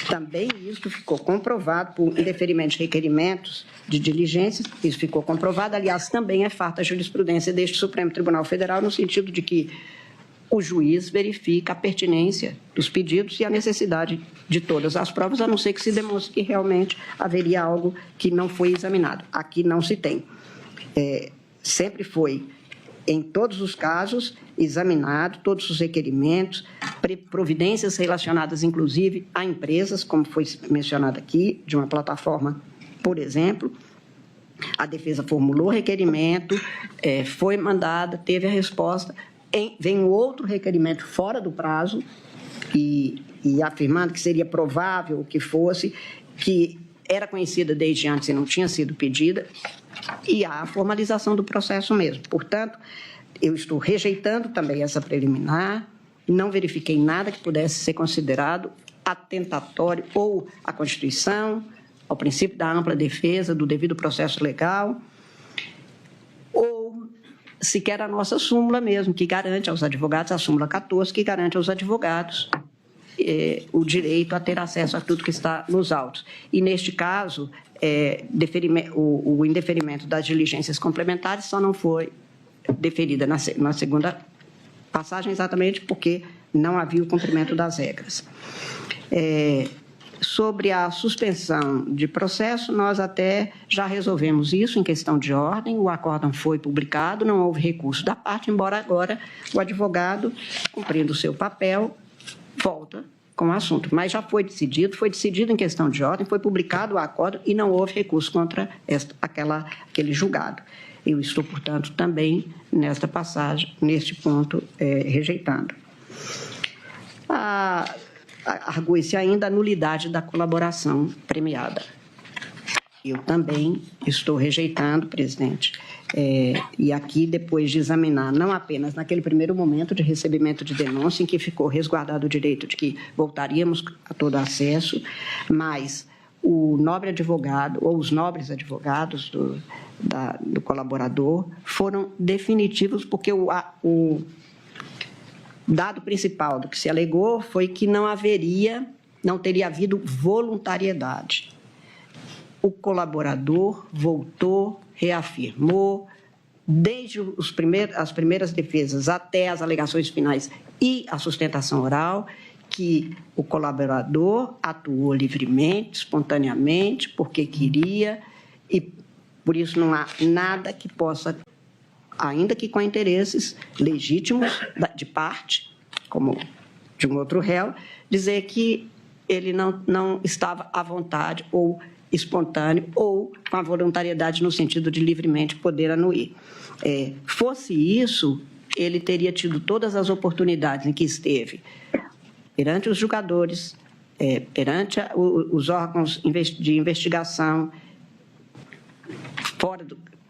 também isso ficou comprovado por indeferimento de requerimentos de diligências, isso ficou comprovado, aliás, também é farta a jurisprudência deste Supremo Tribunal Federal, no sentido de que o juiz verifica a pertinência dos pedidos e a necessidade de todas as provas, a não ser que se demonstre que realmente haveria algo que não foi examinado. Aqui não se tem. Sempre foi, em todos os casos, examinado todos os requerimentos, providências relacionadas, inclusive, a empresas, como foi mencionado aqui, de uma plataforma, por exemplo. A defesa formulou requerimento, foi mandada, teve a resposta, vem outro requerimento fora do prazo e afirmando que seria provável que fosse, que era conhecida desde antes e não tinha sido pedida, e há a formalização do processo mesmo. Portanto, eu estou rejeitando também essa preliminar, não verifiquei nada que pudesse ser considerado atentatório ou à Constituição, ao princípio da ampla defesa, do devido processo legal, ou sequer a nossa súmula mesmo, que garante aos advogados, a súmula 14, que garante aos advogados o direito a ter acesso a tudo que está nos autos. E, neste caso, o indeferimento das diligências complementares só não foi deferida na segunda passagem, exatamente porque não havia o cumprimento das regras. Sobre a suspensão de processo, nós até já resolvemos isso em questão de ordem, o acórdão foi publicado, não houve recurso da parte, embora agora o advogado, cumprindo o seu papel, volta com o assunto. Mas já foi decidido em questão de ordem, foi publicado o acórdão e não houve recurso contra aquele julgado. Eu estou, portanto, também nesta passagem, neste ponto, rejeitando. Argue-se ainda a nulidade da colaboração premiada. Eu também estou rejeitando, presidente. E aqui, depois de examinar, não apenas naquele primeiro momento de recebimento de denúncia, em que ficou resguardado o direito de que voltaríamos a todo acesso, mas o nobre advogado, ou os nobres advogados do colaborador, foram definitivos, porque o dado principal do que se alegou foi que não teria havido voluntariedade. O colaborador voltou, reafirmou, desde as primeiras defesas até as alegações finais e a sustentação oral, que o colaborador atuou livremente, espontaneamente, porque queria, e por isso não há nada que possa, ainda que com interesses legítimos de parte, como de um outro réu, dizer que ele não estava à vontade ou espontâneo ou com a voluntariedade no sentido de livremente poder anuir. Fosse isso, ele teria tido todas as oportunidades em que esteve perante os julgadores, perante os órgãos de investigação,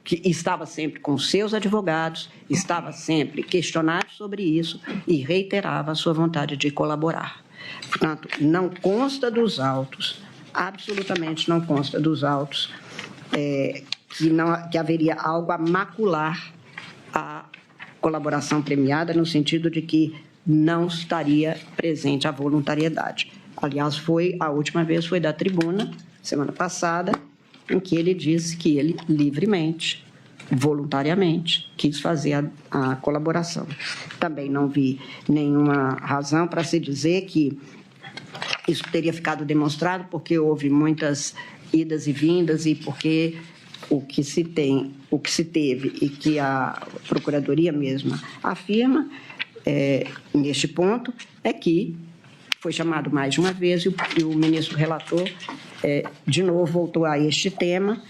que estava sempre com seus advogados, estava sempre questionado sobre isso e reiterava a sua vontade de colaborar. Portanto, não consta dos autos, absolutamente não consta dos autos, que haveria algo a macular a colaboração premiada, no sentido de que não estaria presente a voluntariedade. Aliás, a última vez foi da tribuna, semana passada, em que ele disse que ele livremente, voluntariamente, quis fazer a colaboração. Também não vi nenhuma razão para se dizer que isso teria ficado demonstrado porque houve muitas idas e vindas e porque o que se teve e que a Procuradoria mesma afirma, neste ponto, é que foi chamado mais de uma vez e o ministro relator, de novo, voltou a este tema,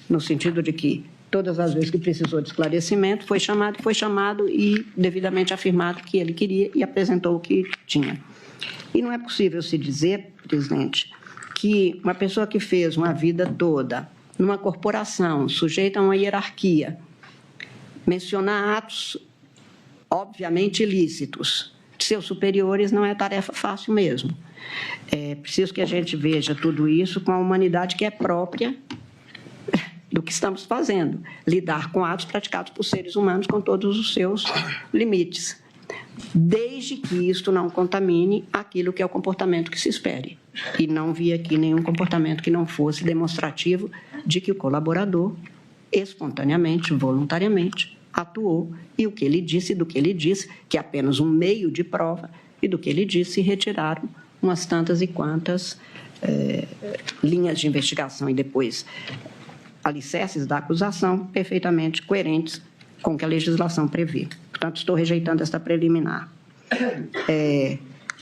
no sentido de que todas as vezes que precisou de esclarecimento, foi chamado e devidamente afirmado que ele queria e apresentou o que tinha. E não é possível se dizer, presidente, que uma pessoa que fez uma vida toda numa corporação sujeita a uma hierarquia, mencionar atos obviamente ilícitos, seus superiores não é tarefa fácil mesmo. É preciso que a gente veja tudo isso com a humanidade que é própria do que estamos fazendo, lidar com atos praticados por seres humanos com todos os seus limites, desde que isto não contamine aquilo que é o comportamento que se espere. E não vi aqui nenhum comportamento que não fosse demonstrativo de que o colaborador, espontaneamente, voluntariamente, atuou, e o que ele disse, do que ele disse, que é apenas um meio de prova, e do que ele disse, retiraram umas tantas e quantas linhas de investigação e depois alicerces da acusação perfeitamente coerentes com o que a legislação prevê. Portanto, estou rejeitando esta preliminar.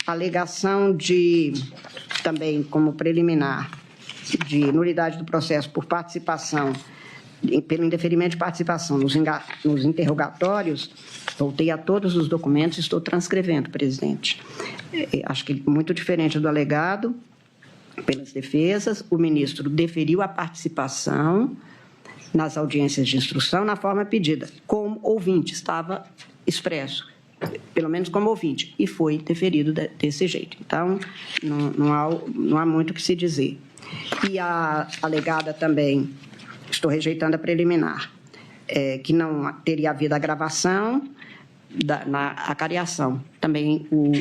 Alegação de, também como preliminar, de nulidade do processo por participação, pelo indeferimento de participação nos interrogatórios, voltei a todos os documentos e estou transcrevendo, presidente. Acho que muito diferente do alegado, pelas defesas, o ministro deferiu a participação nas audiências de instrução na forma pedida, como ouvinte, estava expresso, pelo menos como ouvinte, e foi deferido desse jeito. Então, não há muito o que se dizer. E a alegada também, estou rejeitando a preliminar, que não teria havido a gravação na acariação. Também o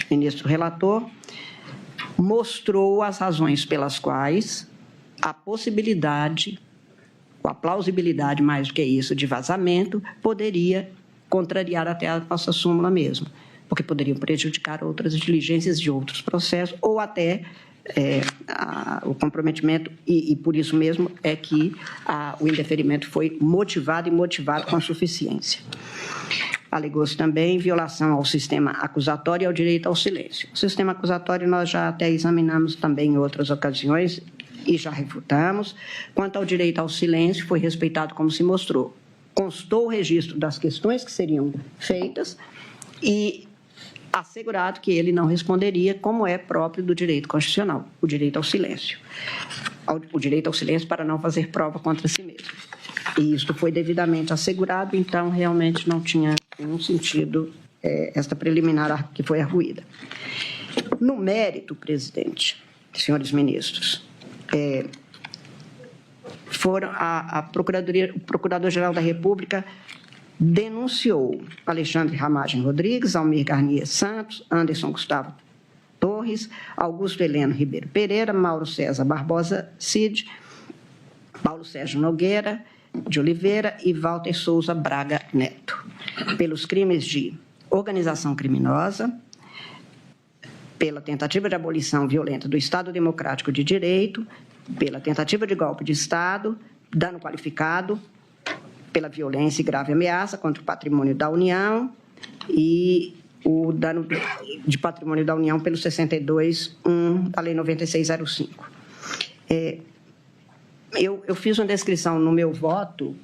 ministro relator mostrou as razões pelas quais a possibilidade, ou a plausibilidade, mais do que isso, de vazamento, poderia contrariar até a nossa súmula mesmo, porque poderiam prejudicar outras diligências de outros processos, ou até o comprometimento, e por isso mesmo é que o indeferimento foi motivado com suficiência. Alegou-se também violação ao sistema acusatório e ao direito ao silêncio. O sistema acusatório nós já até examinamos também em outras ocasiões e já refutamos. Quanto ao direito ao silêncio, foi respeitado como se mostrou. Constou o registro das questões que seriam feitas e assegurado que ele não responderia como é próprio do direito constitucional, o direito ao silêncio. O direito ao silêncio para não fazer prova contra si mesmo. E isto foi devidamente assegurado, então realmente não tinha nenhum sentido esta preliminar que foi argüida. No mérito, presidente, senhores ministros, o Procurador-Geral da República denunciou Alexandre Ramagem Rodrigues, Almir Garnier Santos, Anderson Gustavo Torres, Augusto Heleno Ribeiro Pereira, Mauro César Barbosa Cid, Paulo Sérgio Nogueira de Oliveira e Walter Souza Braga Neto, pelos crimes de organização criminosa, pela tentativa de abolição violenta do Estado Democrático de Direito, pela tentativa de golpe de Estado, dano qualificado, pela violência e grave ameaça contra o patrimônio da União e o dano de patrimônio da União pelo 62.1 da Lei 9605. Eu fiz uma descrição no meu voto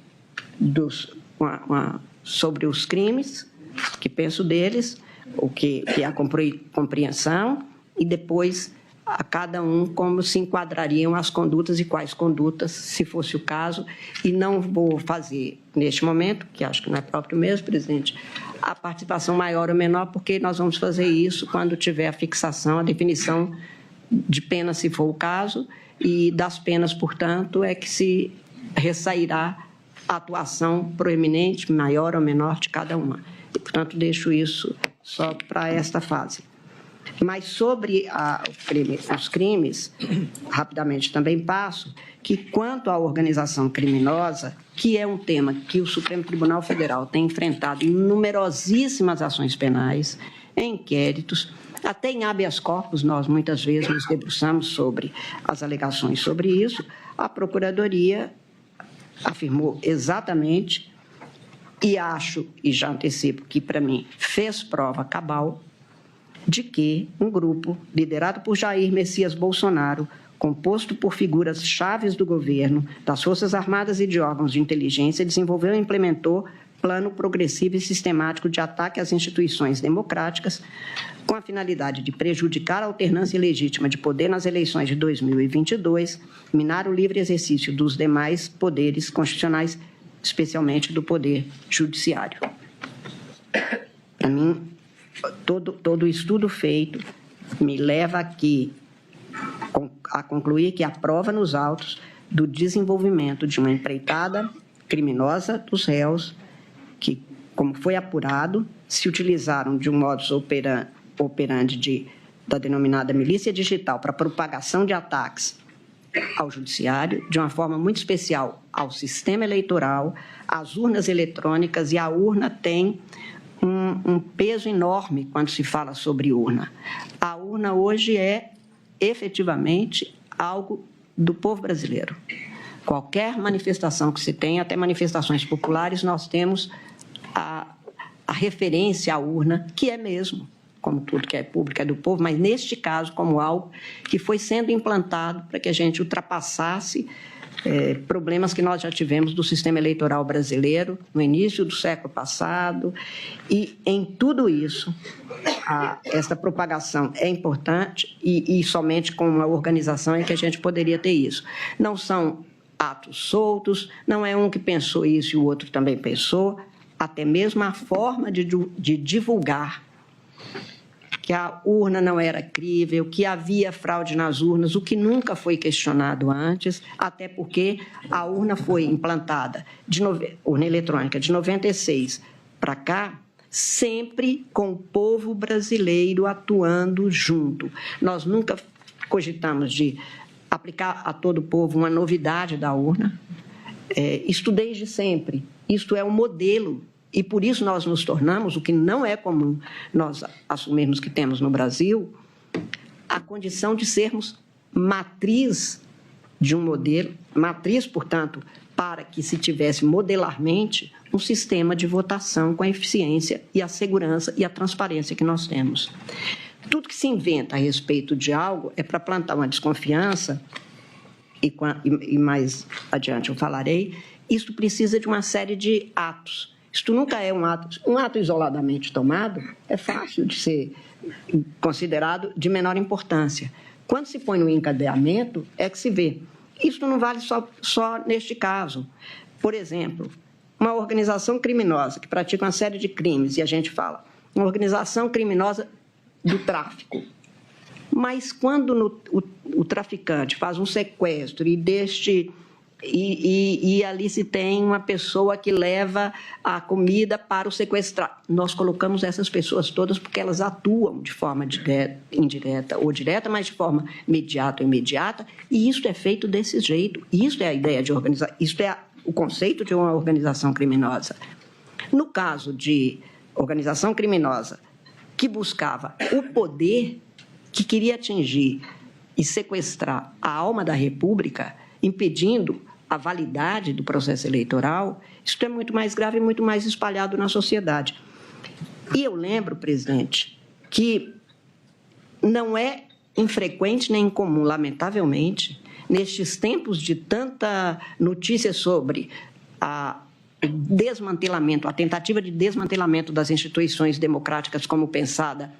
sobre os crimes, que penso deles, o que é a compreensão, e depois a cada um como se enquadrariam as condutas e quais condutas, se fosse o caso, e não vou fazer, neste momento, que acho que não é próprio mesmo, presidente, a participação maior ou menor, porque nós vamos fazer isso quando tiver a fixação, a definição de pena, se for o caso, e das penas, portanto, é que se ressairá a atuação proeminente, maior ou menor de cada uma. E, portanto, deixo isso só para esta fase. Mas sobre os crimes, rapidamente também passo, que quanto à organização criminosa, que é um tema que o Supremo Tribunal Federal tem enfrentado em numerosíssimas ações penais, em inquéritos, até em habeas corpus, nós muitas vezes nos debruçamos sobre as alegações sobre isso, a Procuradoria afirmou exatamente, e acho, e já antecipo, que para mim fez prova cabal, de que um grupo liderado por Jair Messias Bolsonaro, composto por figuras chaves do governo, das Forças Armadas e de órgãos de inteligência, desenvolveu e implementou plano progressivo e sistemático de ataque às instituições democráticas, com a finalidade de prejudicar a alternância legítima de poder nas eleições de 2022, minar o livre exercício dos demais poderes constitucionais, especialmente do poder judiciário. Para mim, todo o estudo feito me leva aqui a concluir que a prova nos autos do desenvolvimento de uma empreitada criminosa dos réus, que, como foi apurado, se utilizaram de um modus operandi da denominada milícia digital para propagação de ataques ao judiciário, de uma forma muito especial ao sistema eleitoral, às urnas eletrônicas, e a urna tem um peso enorme quando se fala sobre urna. A urna hoje é efetivamente algo do povo brasileiro. Qualquer manifestação que se tenha, até manifestações populares, nós temos a referência à urna, que é mesmo, como tudo que é público é do povo, mas neste caso como algo que foi sendo implantado para que a gente ultrapassasse problemas que nós já tivemos do sistema eleitoral brasileiro no início do século passado. E em tudo isso, esta propagação é importante e somente com uma organização é que a gente poderia ter isso. Não são atos soltos, não é um que pensou isso e o outro também pensou, até mesmo a forma de divulgar que a urna não era crível, que havia fraude nas urnas, o que nunca foi questionado antes, até porque a urna foi implantada, urna eletrônica, de 96 para cá, sempre com o povo brasileiro atuando junto. Nós nunca cogitamos de aplicar a todo o povo uma novidade da urna. Isto desde sempre. Isto é um modelo. E por isso nós nos tornamos, o que não é comum nós assumirmos que temos no Brasil, a condição de sermos matriz de um modelo, matriz, portanto, para que se tivesse modelarmente um sistema de votação com a eficiência e a segurança e a transparência que nós temos. Tudo que se inventa a respeito de algo é para plantar uma desconfiança, e mais adiante eu falarei, isso precisa de uma série de atos. Isto nunca é um ato isoladamente tomado, é fácil de ser considerado de menor importância. Quando se põe no encadeamento, é que se vê. Isso não vale só neste caso. Por exemplo, uma organização criminosa que pratica uma série de crimes, e a gente fala, uma organização criminosa do tráfico. Mas quando o traficante faz um sequestro e ali se tem uma pessoa que leva a comida para o sequestrado. Nós colocamos essas pessoas todas porque elas atuam de forma indireta ou direta, mas de forma imediata ou imediata, e isso é feito desse jeito. Isso é a ideia de organizar, isso é o conceito de uma organização criminosa. No caso de organização criminosa que buscava o poder, que queria atingir e sequestrar a alma da República, impedindo a validade do processo eleitoral, isso é muito mais grave e muito mais espalhado na sociedade. E eu lembro, presidente, que não é infrequente nem incomum, lamentavelmente, nestes tempos de tanta notícia sobre o desmantelamento, a tentativa de desmantelamento das instituições democráticas como pensada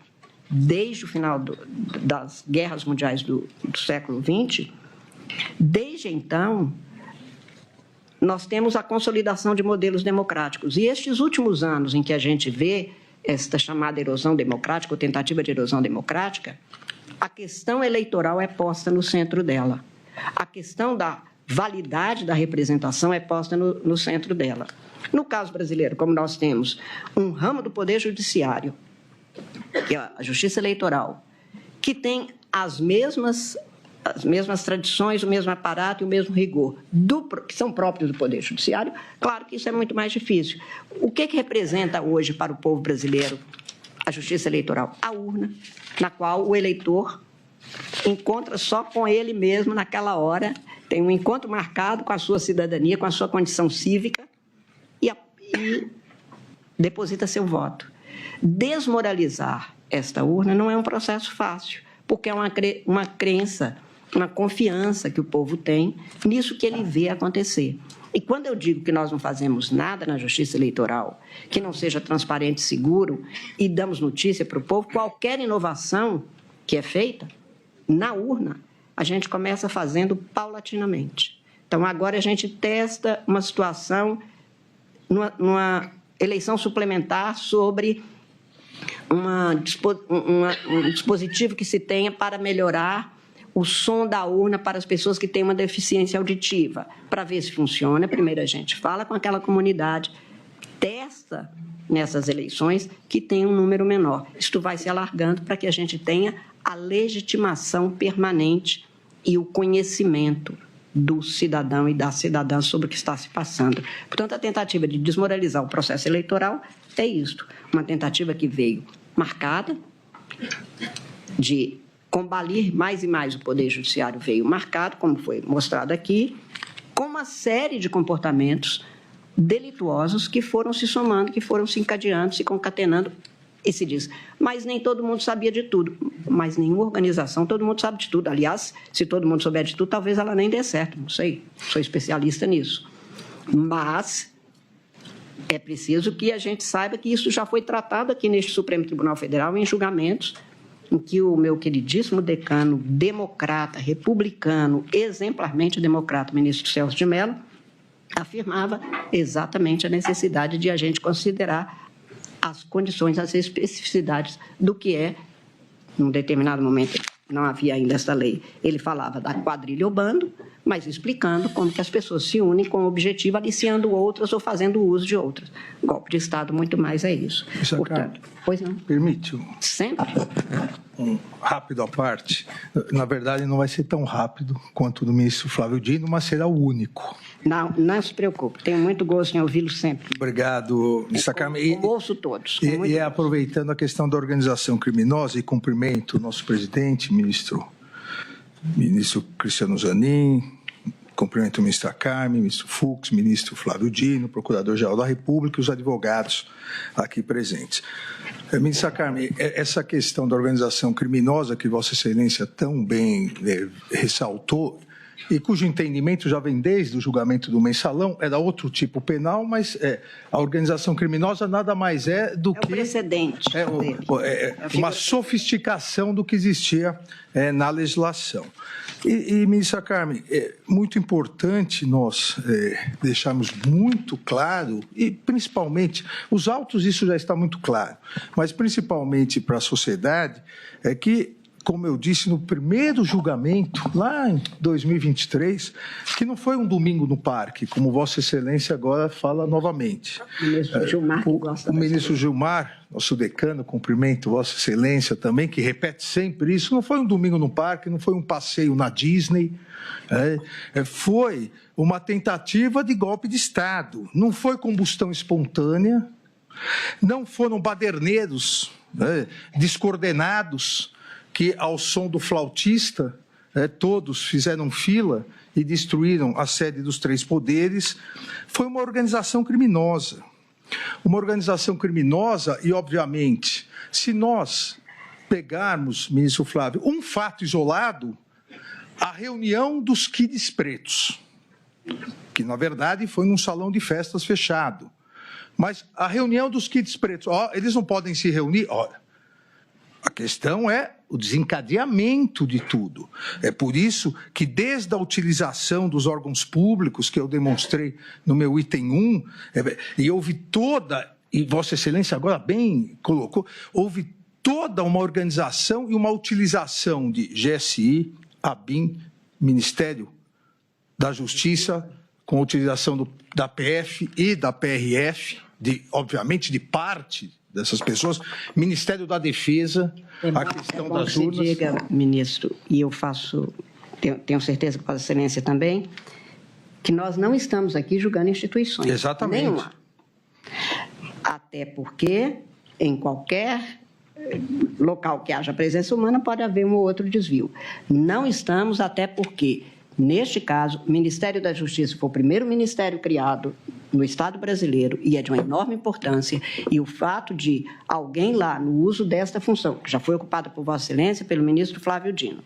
desde o final das guerras mundiais do século XX, desde então, nós temos a consolidação de modelos democráticos. E estes últimos anos em que a gente vê esta chamada erosão democrática, ou tentativa de erosão democrática, a questão eleitoral é posta no centro dela. A questão da validade da representação é posta no centro dela. No caso brasileiro, como nós temos um ramo do Poder Judiciário, que é a Justiça Eleitoral, que tem as mesmas tradições, o mesmo aparato e o mesmo rigor que são próprios do Poder Judiciário, claro que isso é muito mais difícil. O que representa hoje para o povo brasileiro a Justiça Eleitoral? A urna, na qual o eleitor encontra só com ele mesmo naquela hora, tem um encontro marcado com a sua cidadania, com a sua condição cívica e deposita seu voto. Desmoralizar esta urna não é um processo fácil, porque é uma crença, uma confiança que o povo tem nisso que ele vê acontecer. E quando eu digo que nós não fazemos nada na Justiça Eleitoral, que não seja transparente e seguro, e damos notícia para o povo, qualquer inovação que é feita na urna, a gente começa fazendo paulatinamente. Então, agora a gente testa uma situação numa eleição suplementar sobre um dispositivo que se tenha para melhorar o som da urna para as pessoas que têm uma deficiência auditiva. Para ver se funciona, primeiro a gente fala com aquela comunidade, testa nessas eleições que tem um número menor. Isto vai se alargando para que a gente tenha a legitimação permanente e o conhecimento do cidadão e da cidadã sobre o que está se passando. Portanto, a tentativa de desmoralizar o processo eleitoral é isto, uma tentativa que veio marcada de combalir mais e mais o Poder Judiciário, veio marcado, como foi mostrado aqui, com uma série de comportamentos delituosos que foram se somando, que foram se encadeando, se concatenando, e se diz, mas nem todo mundo sabia de tudo, mas nenhuma organização, todo mundo sabe de tudo. Aliás, se todo mundo souber de tudo, talvez ela nem dê certo, não sei, sou especialista nisso. Mas é preciso que a gente saiba que isso já foi tratado aqui neste Supremo Tribunal Federal em julgamentos em que o meu queridíssimo decano, democrata, republicano, exemplarmente democrata, ministro Celso de Mello, afirmava exatamente a necessidade de a gente considerar as condições, as especificidades do que é, num determinado momento, não havia ainda essa lei. Ele falava da quadrilha ou bando, mas explicando como que as pessoas se unem com o objetivo, aliciando outras ou fazendo uso de outras. Golpe de Estado, muito mais é isso. Portanto, pois não. Permite Sempre. um rápido à parte. Na verdade, não vai ser tão rápido quanto o do ministro Flávio Dino, mas será o único. Não se preocupe, tenho muito gosto em ouvi-lo sempre. Obrigado, ministra Carmen. Ouço todos. E aproveitando a questão da organização criminosa, e cumprimento o nosso presidente, ministro Cristiano Zanin, cumprimento o ministro Carmen, ministro Fux, ministro Flávio Dino, procurador-geral da República e os advogados aqui presentes. Ministra Carmen, essa questão da organização criminosa que Vossa Excelência tão bem ressaltou, e cujo entendimento já vem desde o julgamento do Mensalão, era outro tipo penal, mas a organização criminosa nada mais é do que... É o precedente dele. Uma sofisticação do que existia na legislação. E ministra Carmen, é muito importante nós deixarmos muito claro, e principalmente, os autos isso já está muito claro, mas principalmente para a sociedade, é que, como eu disse no primeiro julgamento, lá em 2023, que não foi um domingo no parque, como Vossa Excelência agora fala novamente. O ministro Gilmar, que gosta o ministro Gilmar, nosso decano, cumprimento Vossa Excelência também, que repete sempre isso, não foi um domingo no parque, não foi um passeio na Disney, foi uma tentativa de golpe de Estado, não foi combustão espontânea, não foram baderneiros descoordenados, que, ao som do flautista, todos fizeram fila e destruíram a sede dos três poderes. Foi uma organização criminosa. Uma organização criminosa e, obviamente, se nós pegarmos, ministro Flávio, um fato isolado, a reunião dos kids pretos, que, na verdade, foi num salão de festas fechado. Mas a reunião dos kids pretos, eles não podem se reunir? A questão é o desencadeamento de tudo. É por isso que, desde a utilização dos órgãos públicos, que eu demonstrei no meu item 1, e houve toda, e Vossa Excelência agora bem colocou, houve toda uma organização e uma utilização de GSI, ABIN, Ministério da Justiça, com a utilização da PF e da PRF, obviamente de parte dessas pessoas, Ministério da Defesa, a questão das urnas... diga, ministro, e eu tenho certeza que Vossa Excelência também, que nós não estamos aqui julgando instituições. Exatamente. Nenhuma. Até porque, em qualquer local que haja presença humana, pode haver um ou outro desvio. Não estamos, até porque, neste caso, o Ministério da Justiça foi o primeiro ministério criado no Estado brasileiro e é de uma enorme importância, e o fato de alguém lá, no uso desta função, que já foi ocupada por Vossa Excelência, pelo ministro Flávio Dino,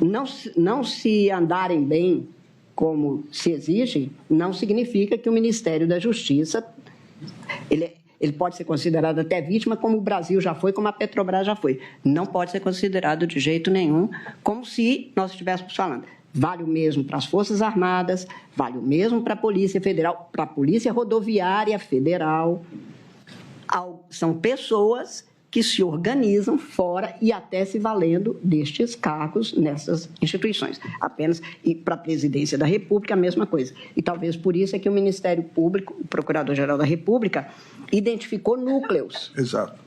não se andarem bem como se exige, não significa que o Ministério da Justiça, ele pode ser considerado até vítima, como o Brasil já foi, como a Petrobras já foi. Não pode ser considerado de jeito nenhum, como se nós estivéssemos falando. Vale o mesmo para as Forças Armadas, vale o mesmo para a Polícia Federal, para a Polícia Rodoviária Federal, São pessoas que se organizam fora e até se valendo destes cargos nessas instituições. Apenas, e para a presidência da República, a mesma coisa. E talvez por isso é que o Ministério Público, o Procurador-Geral da República, identificou núcleos. Exato.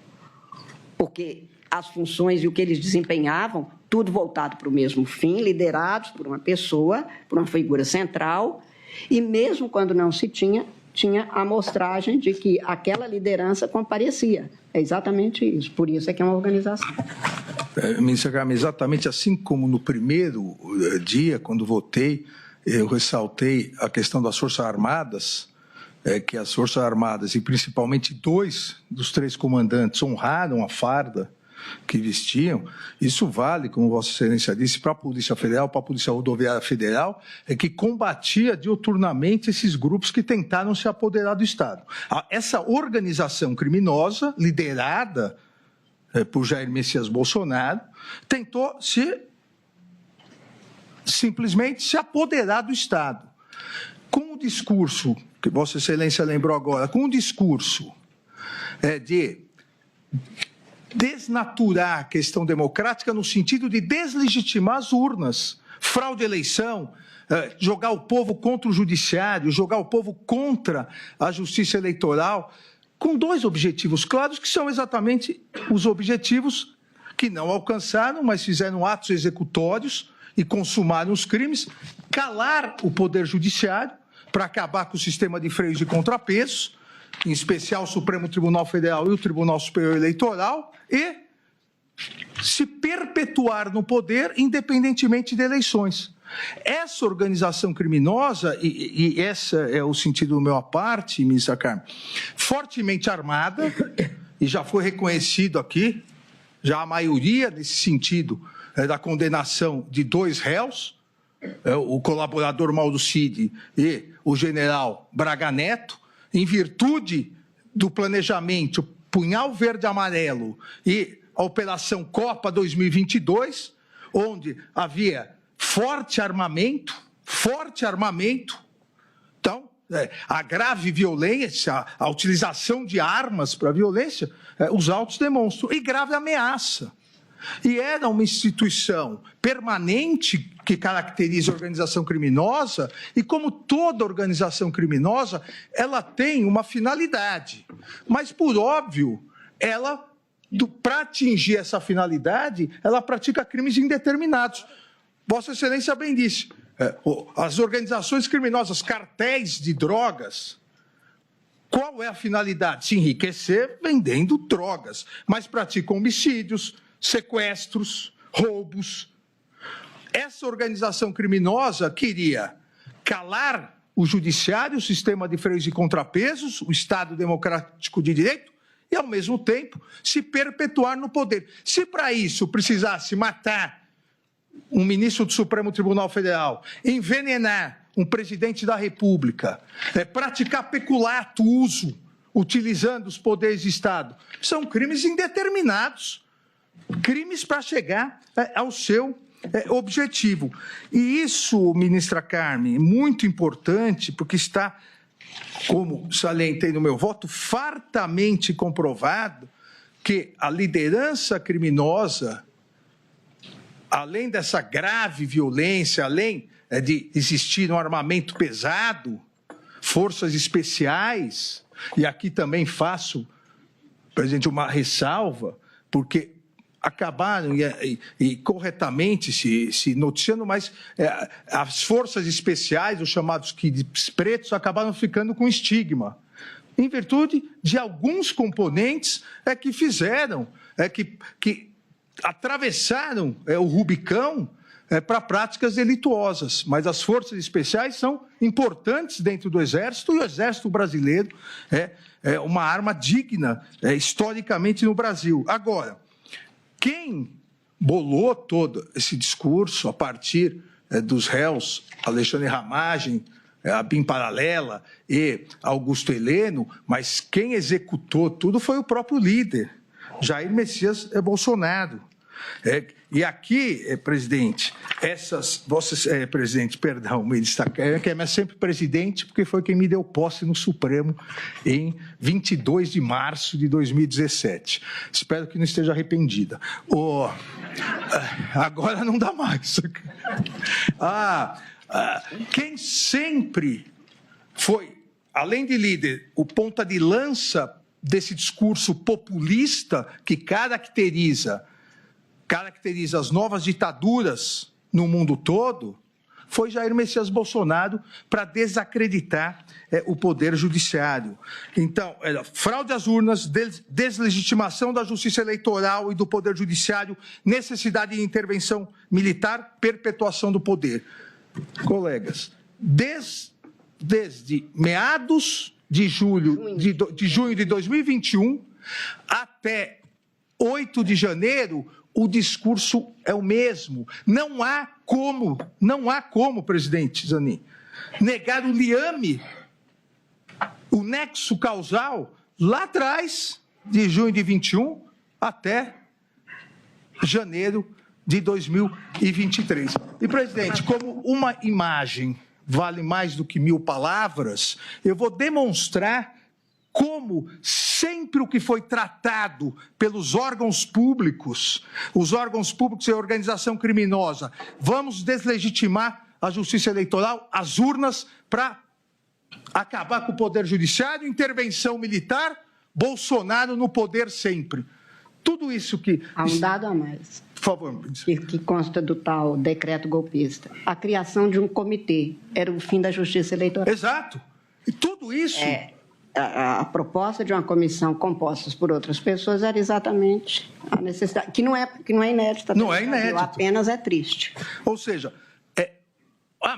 Porque as funções e o que eles desempenhavam, tudo voltado para o mesmo fim, liderados por uma pessoa, por uma figura central, e mesmo quando não se tinha a amostragem de que aquela liderança comparecia. É exatamente isso. Por isso é que é uma organização. Ministra Carmen, exatamente assim como no primeiro dia, quando votei, eu ressaltei a questão das Forças Armadas, que as Forças Armadas, e principalmente 2 dos 3 comandantes, honraram a farda que vestiam. Isso vale, como Vossa Excelência disse, para a Polícia Federal, para a Polícia Rodoviária Federal, que combatia diuturnamente esses grupos que tentaram se apoderar do Estado. Essa organização criminosa, liderada por Jair Messias Bolsonaro, tentou simplesmente se apoderar do Estado. Com o discurso, que Vossa Excelência lembrou agora, com o discurso de desnaturar a questão democrática no sentido de deslegitimar as urnas, fraude à eleição, jogar o povo contra o judiciário, jogar o povo contra a justiça eleitoral, com 2 objetivos claros, que são exatamente os objetivos que não alcançaram, mas fizeram atos executórios e consumaram os crimes, calar o Poder Judiciário para acabar com o sistema de freios e contrapesos, em especial o Supremo Tribunal Federal e o Tribunal Superior Eleitoral, e se perpetuar no poder independentemente de eleições. Essa organização criminosa, e esse é o sentido do meu à parte, ministra Carmen, fortemente armada, e já foi reconhecido aqui, já a maioria nesse sentido da condenação de 2 réus, o colaborador Mauro Cid e o general Braga Neto, em virtude do planejamento Punhal Verde e Amarelo e a Operação Copa 2022, onde havia forte armamento. Então, a grave violência, a utilização de armas para a violência, os autos demonstram, e grave ameaça. E era uma instituição permanente que caracteriza a organização criminosa, e como toda organização criminosa, ela tem uma finalidade. Mas, por óbvio, para atingir essa finalidade, ela pratica crimes indeterminados. Vossa Excelência bem disse, as organizações criminosas, cartéis de drogas, qual é a finalidade? Se enriquecer vendendo drogas, mas praticam homicídios, sequestros, roubos. Essa organização criminosa queria calar o judiciário, o sistema de freios e contrapesos, o Estado democrático de direito, e, ao mesmo tempo, se perpetuar no poder. Se para isso precisasse matar um ministro do Supremo Tribunal Federal, envenenar um presidente da República, praticar peculato, uso, utilizando os poderes de Estado, são crimes indeterminados. Crimes para chegar ao seu objetivo. E isso, ministra Carmen, é muito importante, porque está, como salientei no meu voto, fartamente comprovado que a liderança criminosa, além dessa grave violência, além de existir um armamento pesado, forças especiais, e aqui também faço, presidente, uma ressalva, porque acabaram, e corretamente se noticiando, mas as forças especiais, os chamados kits pretos, acabaram ficando com estigma, em virtude de alguns componentes que fizeram, que atravessaram o Rubicão para práticas delituosas. Mas as forças especiais são importantes dentro do Exército, e o Exército brasileiro é uma arma digna historicamente no Brasil. Agora, quem bolou todo esse discurso a partir dos réus Alexandre Ramagem, a BIM Paralela e Augusto Heleno, mas quem executou tudo foi o próprio líder, Jair Messias Bolsonaro. E aqui, presidente, presidente, perdão, é sempre presidente, porque foi quem me deu posse no Supremo em 22 de março de 2017. Espero que não esteja arrependida. Agora não dá mais. Quem sempre foi, além de líder, o ponta de lança desse discurso populista que caracteriza as novas ditaduras no mundo todo, foi Jair Messias Bolsonaro para desacreditar o poder judiciário. Então, fraude às urnas, deslegitimação da justiça eleitoral e do poder judiciário, necessidade de intervenção militar, perpetuação do poder. Colegas, desde meados de junho de 2021 até 8 de janeiro, o discurso é o mesmo. Não há como, presidente Zanin, negar o liame, o nexo causal, lá atrás, de junho de 21 até janeiro de 2023. E, presidente, como uma imagem vale mais do que 1000 palavras, eu vou demonstrar como sempre o que foi tratado pelos órgãos públicos, os órgãos públicos e a organização criminosa, vamos deslegitimar a justiça eleitoral, as urnas, para acabar com o poder judiciário, intervenção militar, Bolsonaro no poder sempre. Tudo isso que... Há um dado a mais. Por favor, que consta do tal decreto golpista. A criação de um comitê era o fim da justiça eleitoral. Exato. E tudo isso... A proposta de uma comissão composta por outras pessoas era exatamente a necessidade, que não é inédita. Não é inédito. Apenas é triste. Ou seja,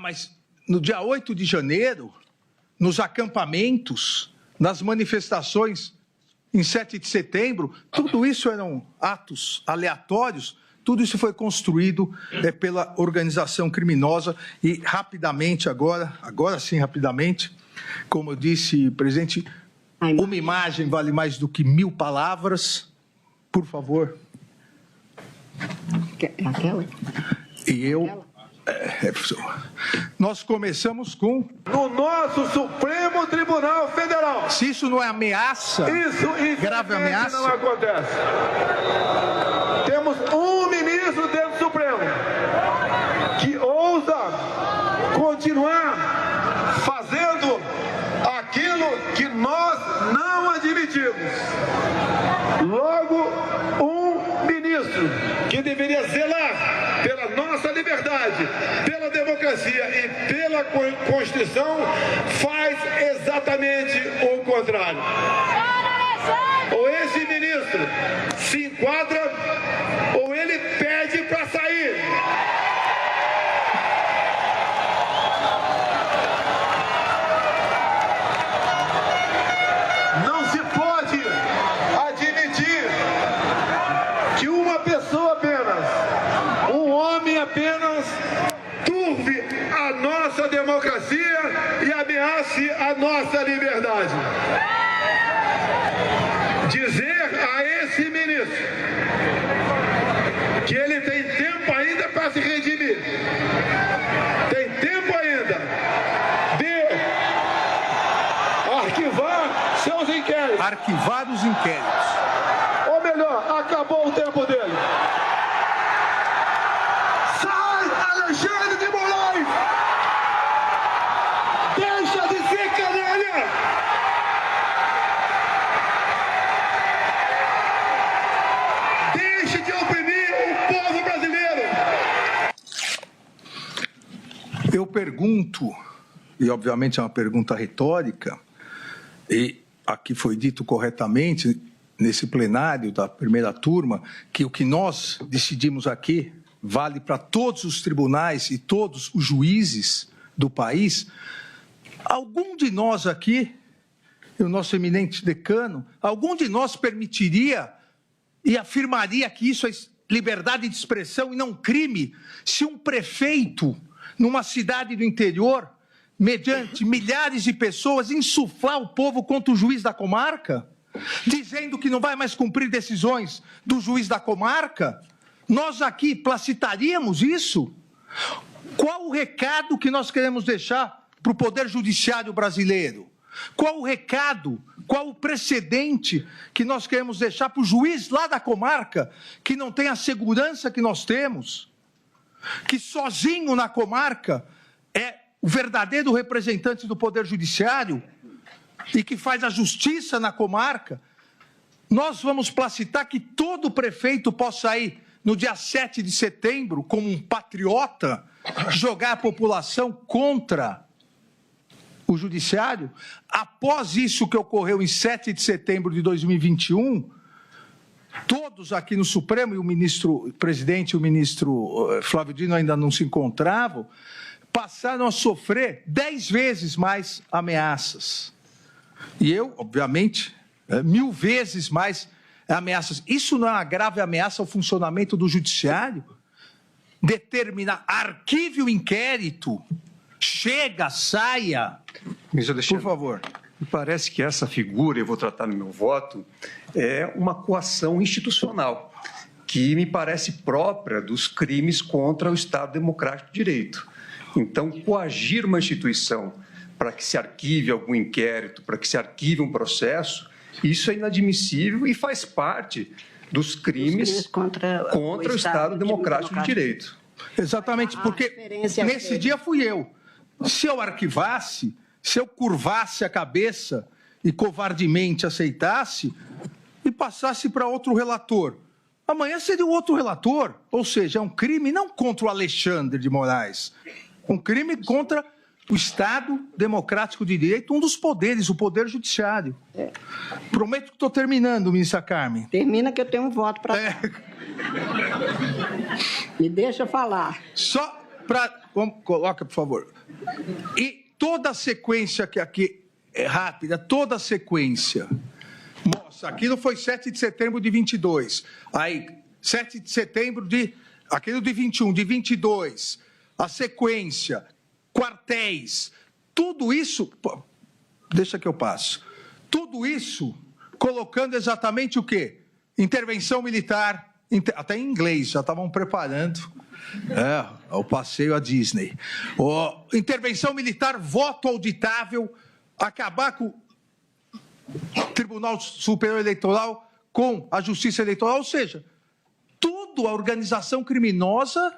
mas no dia 8 de janeiro, nos acampamentos, nas manifestações em 7 de setembro, tudo isso eram atos aleatórios, tudo isso foi construído pela organização criminosa e rapidamente agora sim rapidamente, como eu disse, presidente, uma imagem vale mais do que 1000 palavras. Por favor. Aquela? E eu... Nós começamos com... No nosso Supremo Tribunal Federal. Se isso não é ameaça, grave ameaça... não acontece. Temos um ministro dentro do Supremo que ousa continuar fazendo aquilo que nós não admitimos. Logo, um ministro que deveria zelar pela nossa liberdade, pela democracia e pela Constituição, faz exatamente o contrário. Ou esse ministro se enquadra, ou ele pede para sair. Não se pode admitir que uma pessoa apenas, um homem apenas, turve a nossa democracia e ameace a nossa liberdade. Dizer a esse ministro que ele tem tempo ainda para se redimir, tem tempo ainda de arquivar seus inquéritos. Arquivar os inquéritos. Ou melhor, acabou o tempo dele. Sai, Alexandre de Moraes! Deixa de ser canalha! Deixe de oprimir o povo brasileiro! Eu pergunto, e obviamente é uma pergunta retórica, e aqui foi dito corretamente nesse plenário da primeira turma, que o que nós decidimos aqui vale para todos os tribunais e todos os juízes do país. Algum de nós aqui, o nosso eminente decano, algum de nós permitiria e afirmaria que isso é liberdade de expressão e não crime, se um prefeito, numa cidade do interior, mediante milhares de pessoas, insuflar o povo contra o juiz da comarca, dizendo que não vai mais cumprir decisões do juiz da comarca? Nós aqui placitaríamos isso? Qual o recado que nós queremos deixar para o Poder Judiciário brasileiro? Qual o recado, qual o precedente que nós queremos deixar para o juiz lá da comarca, que não tem a segurança que nós temos, que sozinho na comarca é o verdadeiro representante do Poder Judiciário e que faz a justiça na comarca? Nós vamos placitar que todo prefeito possa ir no dia 7 de setembro, como um patriota, jogar a população contra o judiciário? Após isso que ocorreu em 7 de setembro de 2021, todos aqui no Supremo, e o presidente e o ministro Flávio Dino ainda não se encontravam, passaram a sofrer 10 vezes mais ameaças. E eu, obviamente, 1000 vezes mais ameaças. Isso não é uma grave ameaça ao funcionamento do judiciário? Determinar, arquive o inquérito, chega, saia. Por favor. Me parece que essa figura, eu vou tratar no meu voto, é uma coação institucional, que me parece própria dos crimes contra o Estado Democrático de Direito. Então, coagir uma instituição para que se arquive algum inquérito, para que se arquive um processo, isso é inadmissível e faz parte dos crimes contra o Estado Democrático de Direito. Exatamente, porque nesse dia fui eu. Se eu arquivasse, se eu curvasse a cabeça e covardemente aceitasse e passasse para outro relator, amanhã seria o outro relator. Ou seja, é um crime não contra o Alexandre de Moraes, um crime contra o Estado Democrático de Direito, um dos poderes, o Poder Judiciário. Prometo que estou terminando, ministra Carmen. Termina que eu tenho um voto para... Me deixa falar. Só para... Coloca, por favor. E toda a sequência que aqui é rápida, toda a sequência. Moça, aquilo foi 7 de setembro de 22. Aí, 7 de setembro de... Aquilo de 21, de 22. A sequência... quartéis, tudo isso, deixa que eu passo, tudo isso colocando exatamente o quê? Intervenção militar, até em inglês, já estavam preparando o passeio à Disney. Intervenção militar, voto auditável, acabar com o Tribunal Superior Eleitoral, com a Justiça Eleitoral, ou seja, tudo a organização criminosa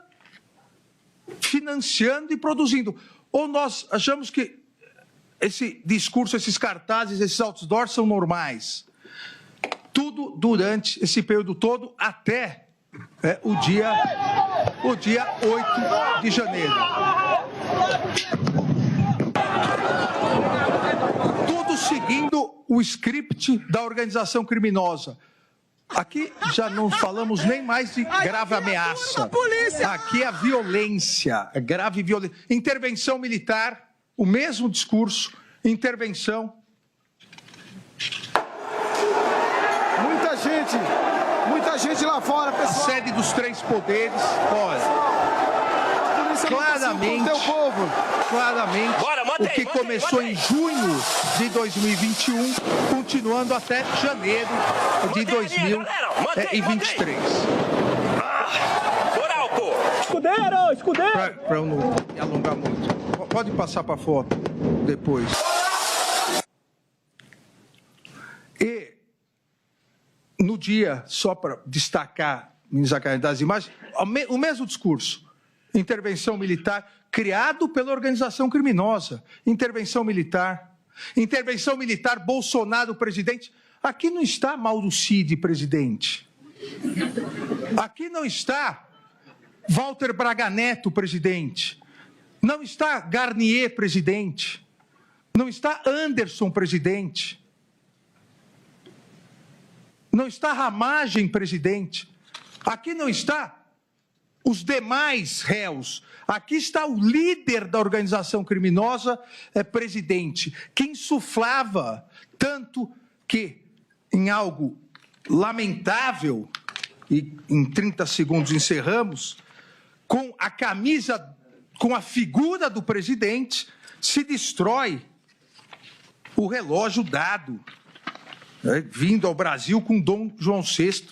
financiando e produzindo. Ou nós achamos que esse discurso, esses cartazes, esses outdoors são normais. Tudo durante esse período todo até o dia 8 de janeiro. Tudo seguindo o script da organização criminosa. Aqui já não falamos nem mais de grave ameaça. Aqui é a violência, é grave violência. Intervenção militar, o mesmo discurso, intervenção. Muita gente lá fora, pessoal. A sede dos 3 poderes, olha, claramente, o que começou em junho de 2021, continuando até janeiro de 2023. Escudeiro! Para eu não me alongar muito. Pode passar para a foto depois. E no dia, só para destacar, das imagens, o mesmo discurso. Intervenção militar, criado pela organização criminosa. Intervenção militar, Bolsonaro presidente. Aqui não está Mauro Cid presidente. Aqui não está Walter Braga Neto presidente. Não está Garnier presidente. Não está Anderson presidente. Não está Ramagem presidente. Aqui não está os demais réus. Aqui está o líder da organização criminosa, presidente, que insuflava tanto que, em algo lamentável, e em 30 segundos encerramos, com a camisa, com a figura do presidente, se destrói o relógio dado, vindo ao Brasil com Dom João VI,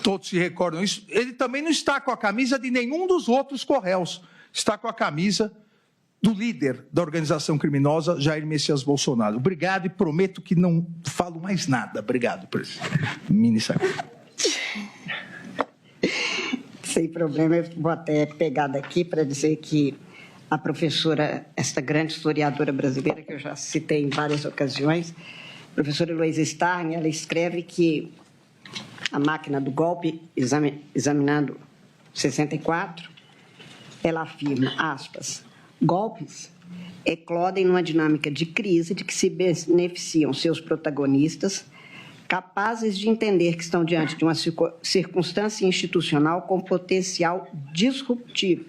todos se recordam isso, ele também não está com a camisa de nenhum dos outros co-réus, está com a camisa do líder da organização criminosa, Jair Messias Bolsonaro. Obrigado e prometo que não falo mais nada. Obrigado, presidente. Sem problema, eu vou até pegar daqui para dizer que a professora, esta grande historiadora brasileira, que eu já citei em várias ocasiões, a professora Heloísa Starling, ela escreve que a máquina do golpe, examinando 64, ela afirma, aspas, golpes eclodem numa dinâmica de crise de que se beneficiam seus protagonistas, capazes de entender que estão diante de uma circunstância institucional com potencial disruptivo,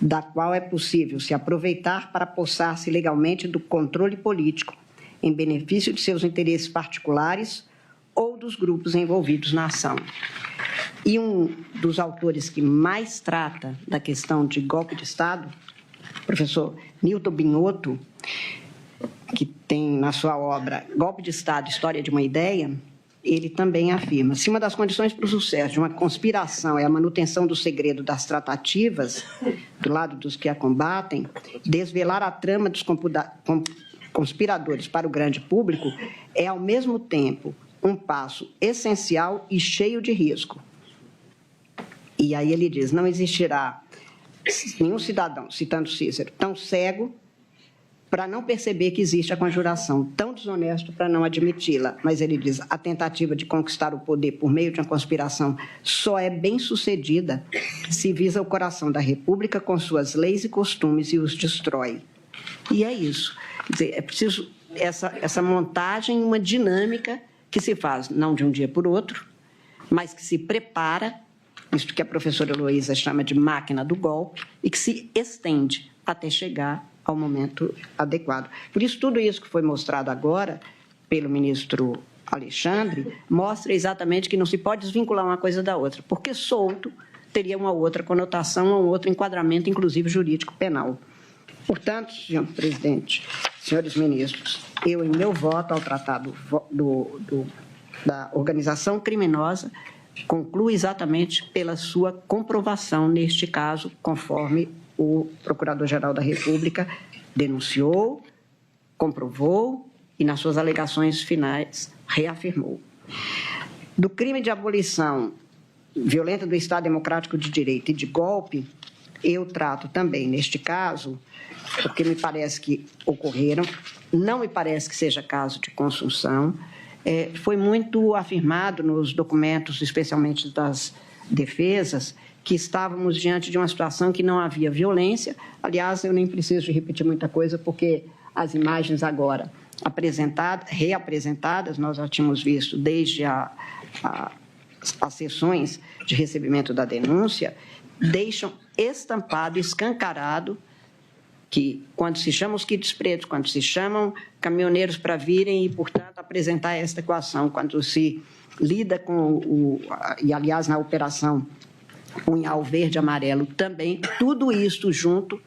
da qual é possível se aproveitar para apossar-se legalmente do controle político, em benefício de seus interesses particulares ou dos grupos envolvidos na ação. E um dos autores que mais trata da questão de golpe de Estado, o professor Nilton Binotto, que tem na sua obra Golpe de Estado, História de uma Ideia, ele também afirma, se uma das condições para o sucesso de uma conspiração é a manutenção do segredo das tratativas, do lado dos que a combatem, desvelar a trama dos conspiradores para o grande público é, ao mesmo tempo, um passo essencial e cheio de risco. E aí ele diz, não existirá nenhum cidadão, citando Cícero, tão cego para não perceber que existe a conjuração, tão desonesto para não admiti-la. Mas ele diz, a tentativa de conquistar o poder por meio de uma conspiração só é bem-sucedida se visa o coração da República com suas leis e costumes e os destrói. E é isso. Quer dizer, é preciso essa montagem, uma dinâmica que se faz não de um dia por outro, mas que se prepara, isso que a professora Heloísa chama de máquina do golpe, e que se estende até chegar ao momento adequado. Por isso, tudo isso que foi mostrado agora pelo ministro Alexandre mostra exatamente que não se pode desvincular uma coisa da outra, porque solto teria uma outra conotação, um outro enquadramento, inclusive jurídico penal. Portanto, senhor presidente, senhores ministros, eu, em meu voto ao tratado da organização criminosa, concluo exatamente pela sua comprovação neste caso, conforme o Procurador-Geral da República denunciou, comprovou e, nas suas alegações finais, reafirmou. Do crime de abolição violenta do Estado Democrático de Direito e de golpe, eu trato também, neste caso, porque me parece que ocorreram, não me parece que seja caso de consunção, foi muito afirmado nos documentos, especialmente das defesas, que estávamos diante de uma situação que não havia violência. Aliás, eu nem preciso de repetir muita coisa, porque as imagens agora reapresentadas, nós já tínhamos visto desde as sessões de recebimento da denúncia, deixam estampado, escancarado, que quando se chamam os kits pretos, quando se chamam caminhoneiros para virem e, portanto, apresentar esta equação, quando se lida com e, aliás, na operação Punhal Verde e Amarelo também, tudo isso junto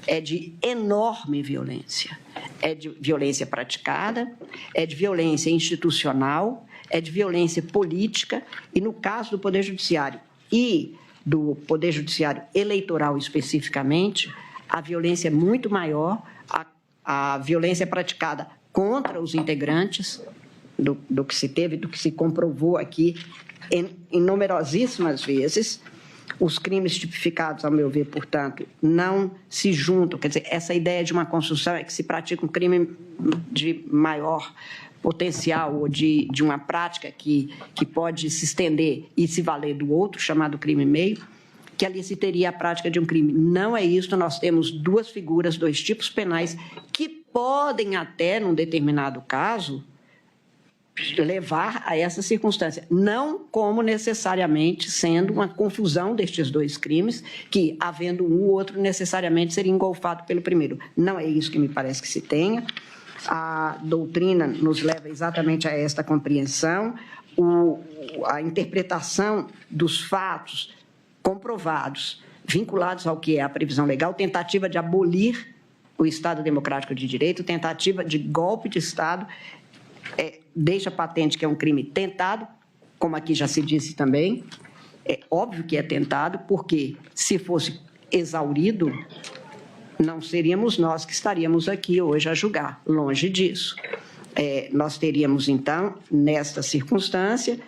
é de enorme violência. É de violência praticada, é de violência institucional, é de violência política e, no caso do Poder Judiciário e do Poder Judiciário eleitoral especificamente, a violência é muito maior, a violência praticada contra os integrantes do que se teve, do que se comprovou aqui em numerosíssimas vezes. Os crimes tipificados, ao meu ver, portanto, não se juntam. Quer dizer, essa ideia de uma construção é que se pratica um crime de maior potencial ou de uma prática que pode se estender e se valer do outro, chamado crime meio, que ali se teria a prática de um crime. Não é isso, nós temos duas figuras, dois tipos penais que podem até, num determinado caso, levar a essa circunstância, não como necessariamente sendo uma confusão destes dois crimes, que, havendo um ou outro, necessariamente seria engolfado pelo primeiro. Não é isso que me parece que se tenha. A doutrina nos leva exatamente a esta compreensão, a interpretação dos fatos comprovados, vinculados ao que é a previsão legal, tentativa de abolir o Estado Democrático de Direito, tentativa de golpe de Estado, deixa patente que é um crime tentado como aqui já se disse também, é óbvio que é tentado, porque se fosse exaurido, não seríamos nós que estaríamos aqui hoje a julgar, longe disso. Nós teríamos, então, nesta circunstância,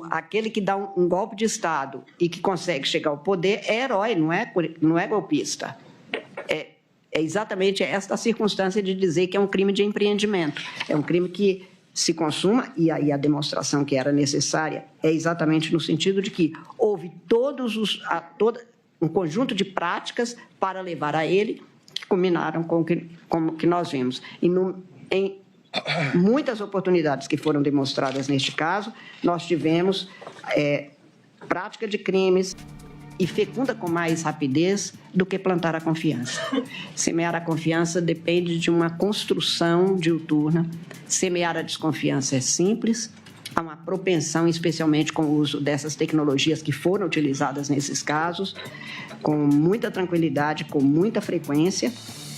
aquele que dá um golpe de Estado e que consegue chegar ao poder é herói, não é golpista. É exatamente esta circunstância de dizer que é um crime de empreendimento. É um crime que se consuma, e aí a demonstração que era necessária é exatamente no sentido de que houve todo um conjunto de práticas para levar a ele, que culminaram com o que nós vimos. Em muitas oportunidades que foram demonstradas neste caso, nós tivemos prática de crimes e fecunda com mais rapidez do que plantar a confiança. Semear a confiança depende de uma construção diuturna. Semear a desconfiança é simples. Há uma propensão, especialmente com o uso dessas tecnologias que foram utilizadas nesses casos, com muita tranquilidade, com muita frequência,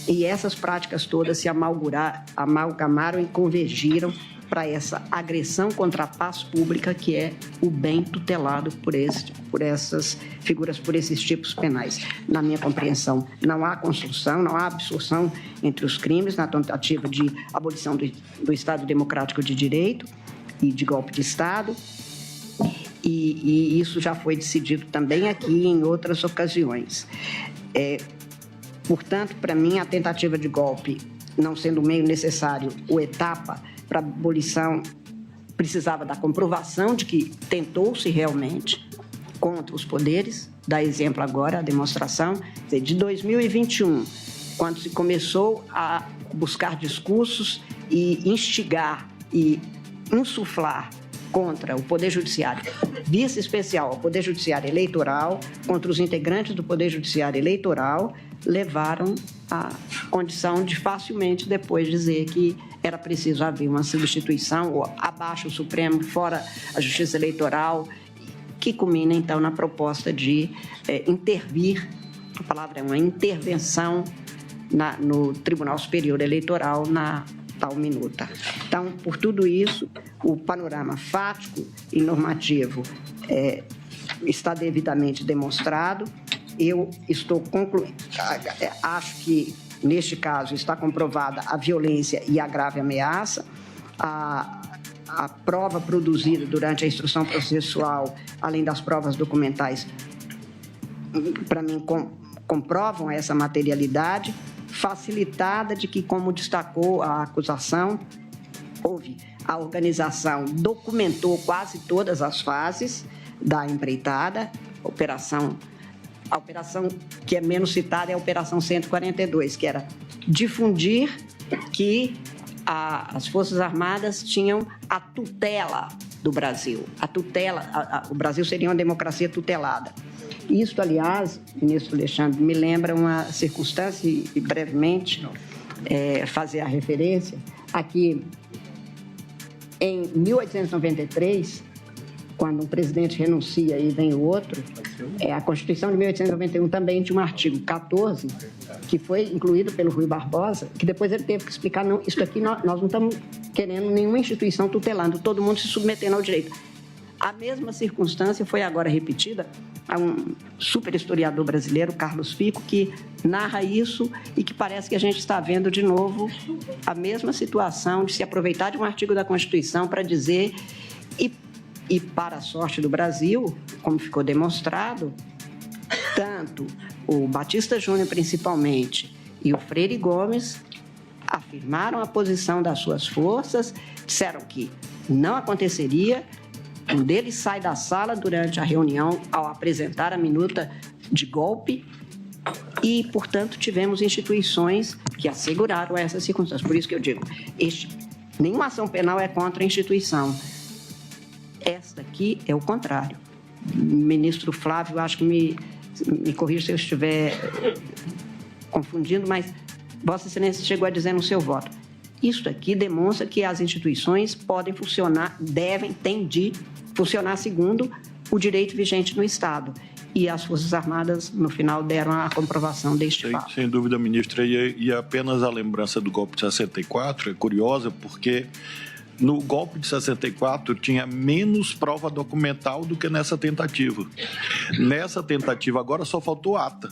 e essas práticas todas se amalgamaram e convergiram para essa agressão contra a paz pública, que é o bem tutelado por essas figuras, por esses tipos penais. Na minha compreensão, não há construção, não há absorção entre os crimes na tentativa de abolição do Estado Democrático de Direito e de golpe de Estado, e isso já foi decidido também aqui em outras ocasiões. Portanto, para mim, a tentativa de golpe, não sendo o meio necessário ou etapa para a abolição, precisava da comprovação de que tentou-se realmente contra os poderes. Dá exemplo agora a demonstração de 2021, quando se começou a buscar discursos e instigar e insuflar contra o Poder Judiciário, vice especial ao Poder Judiciário Eleitoral, contra os integrantes do Poder Judiciário Eleitoral, levaram à condição de facilmente depois dizer que era preciso haver uma substituição, ou abaixo o Supremo, fora a Justiça Eleitoral, que culmina, então, na proposta de intervir, a palavra é uma intervenção no Tribunal Superior Eleitoral, na tal minuta. Então, por tudo isso, o panorama fático e normativo está devidamente demonstrado. Eu estou concluindo, acho que, neste caso, está comprovada a violência e a grave ameaça, a prova produzida durante a instrução processual, além das provas documentais, para mim, comprovam essa materialidade, facilitada de que, como destacou a acusação, a organização documentou quase todas as fases da empreitada, a operação que é menos citada é a Operação 142, que era difundir que as Forças Armadas tinham a tutela do Brasil. O Brasil seria uma democracia tutelada. Isso, aliás, ministro Alexandre, me lembra uma circunstância, e brevemente fazer a referência, aqui em 1893, quando um presidente renuncia e vem o outro, a Constituição de 1891 também tinha um artigo 14, que foi incluído pelo Rui Barbosa, que depois ele teve que explicar, não, isso aqui nós não estamos querendo nenhuma instituição tutelando, todo mundo se submetendo ao direito. A mesma circunstância foi agora repetida a um super historiador brasileiro, Carlos Fico, que narra isso e que parece que a gente está vendo de novo a mesma situação de se aproveitar de um artigo da Constituição para dizer, e para a sorte do Brasil, como ficou demonstrado, tanto o Batista Júnior, principalmente, e o Freire Gomes afirmaram a posição das suas forças, disseram que não aconteceria. Um deles sai da sala durante a reunião ao apresentar a minuta de golpe e, portanto, tivemos instituições que asseguraram essas circunstâncias. Por isso que eu digo, nenhuma ação penal é contra a instituição. Esta aqui é o contrário. Ministro Flávio, acho que me corrija se eu estiver confundindo, mas Vossa Excelência chegou a dizer no seu voto. Isso aqui demonstra que as instituições podem funcionar, têm de funcionar segundo o direito vigente no Estado. E as Forças Armadas, no final, deram a comprovação deste fato. Sem dúvida, ministra. E apenas a lembrança do golpe de 64 é curiosa, porque No golpe de 64, tinha menos prova documental do que nessa tentativa. Nessa tentativa, agora só faltou ata.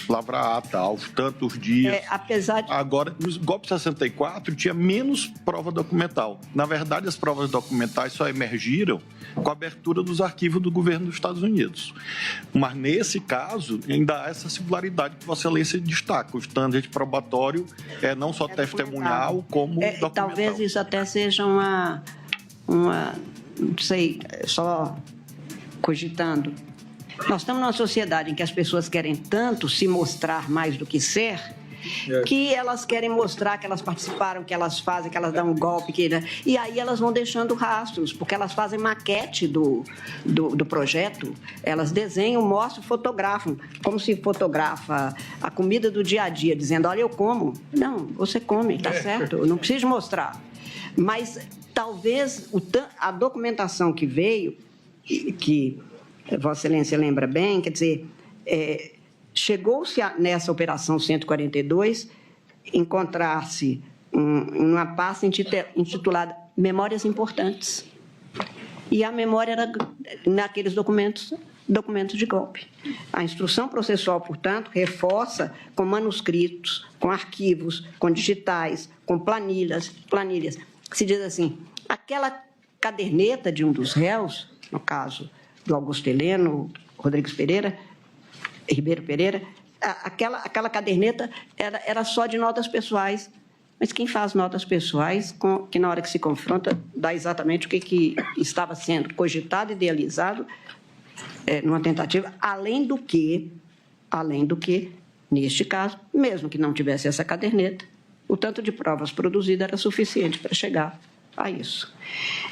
Lavrar ata, aos tantos dias. Apesar de... Agora, no golpe de 64, tinha menos prova documental. Na verdade, as provas documentais só emergiram com a abertura dos arquivos do governo dos Estados Unidos. Mas, nesse caso, ainda há essa singularidade que Vossa Excelência destaca. O standard probatório é não só testemunhal, como documental. Talvez isso até seja uma não sei, só cogitando. Nós estamos numa sociedade em que as pessoas querem tanto se mostrar mais do que ser, que elas querem mostrar que elas participaram, que elas fazem, que elas dão um golpe, e aí elas vão deixando rastros, porque elas fazem maquete do projeto, elas desenham, mostram, fotografam, como se fotografa a comida do dia a dia, dizendo, olha, eu como. Não, você come, tá certo, eu não preciso mostrar. Mas talvez a documentação que veio, que Vossa Excelência lembra bem, quer dizer, chegou-se nessa Operação 142 encontrar-se uma pasta intitulada Memórias Importantes. E a memória era naqueles documentos de golpe. A instrução processual, portanto, reforça com manuscritos, com arquivos, com digitais, com planilhas. Se diz assim, aquela caderneta de um dos réus, no caso do Augusto Heleno, Ribeiro Pereira, aquela caderneta era só de notas pessoais. Mas quem faz notas pessoais, que na hora que se confronta, dá exatamente o que estava sendo cogitado, idealizado, numa tentativa, além do que, neste caso, mesmo que não tivesse essa caderneta, o tanto de provas produzidas era suficiente para chegar a isso.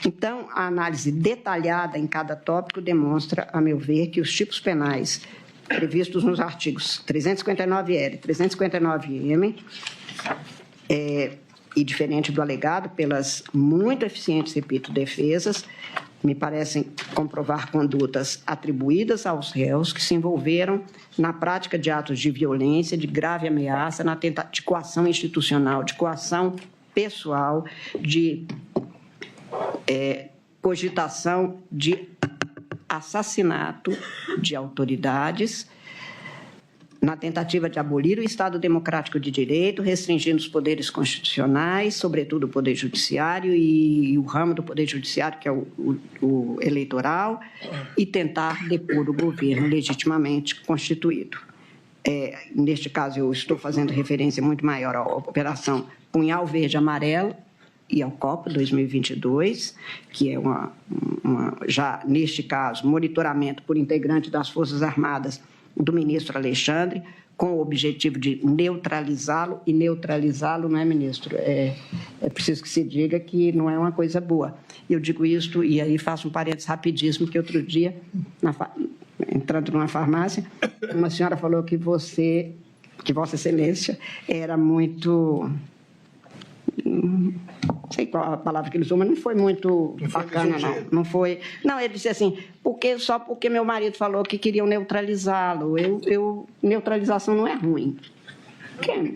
Então, a análise detalhada em cada tópico demonstra, a meu ver, que os tipos penais previstos nos artigos 359-L e 359-M, e diferente do alegado, pelas muito eficientes, repito, defesas, me parecem comprovar condutas atribuídas aos réus que se envolveram na prática de atos de violência, de grave ameaça, de coação institucional, de coação pessoal, de cogitação de assassinato de autoridades, na tentativa de abolir o Estado democrático de direito, restringindo os poderes constitucionais, sobretudo o Poder Judiciário e o ramo do Poder Judiciário, que é o eleitoral, e tentar depor o governo legitimamente constituído. Neste caso, eu estou fazendo referência muito maior à Operação Punhal Verde e Amarelo e ao Copa 2022, que é já, neste caso, monitoramento por integrante das Forças Armadas do ministro Alexandre, com o objetivo de neutralizá-lo, e neutralizá-lo, não é, ministro? É preciso que se diga que não é uma coisa boa. Eu digo isto, e aí faço um parênteses rapidíssimo, que outro dia, entrando numa farmácia, uma senhora falou que Vossa Excelência era muito... Não sei qual a palavra que ele usou, mas não foi muito bacana, não. Não foi. Não, ele disse assim, só porque meu marido falou que queriam neutralizá-lo. Neutralização não é ruim.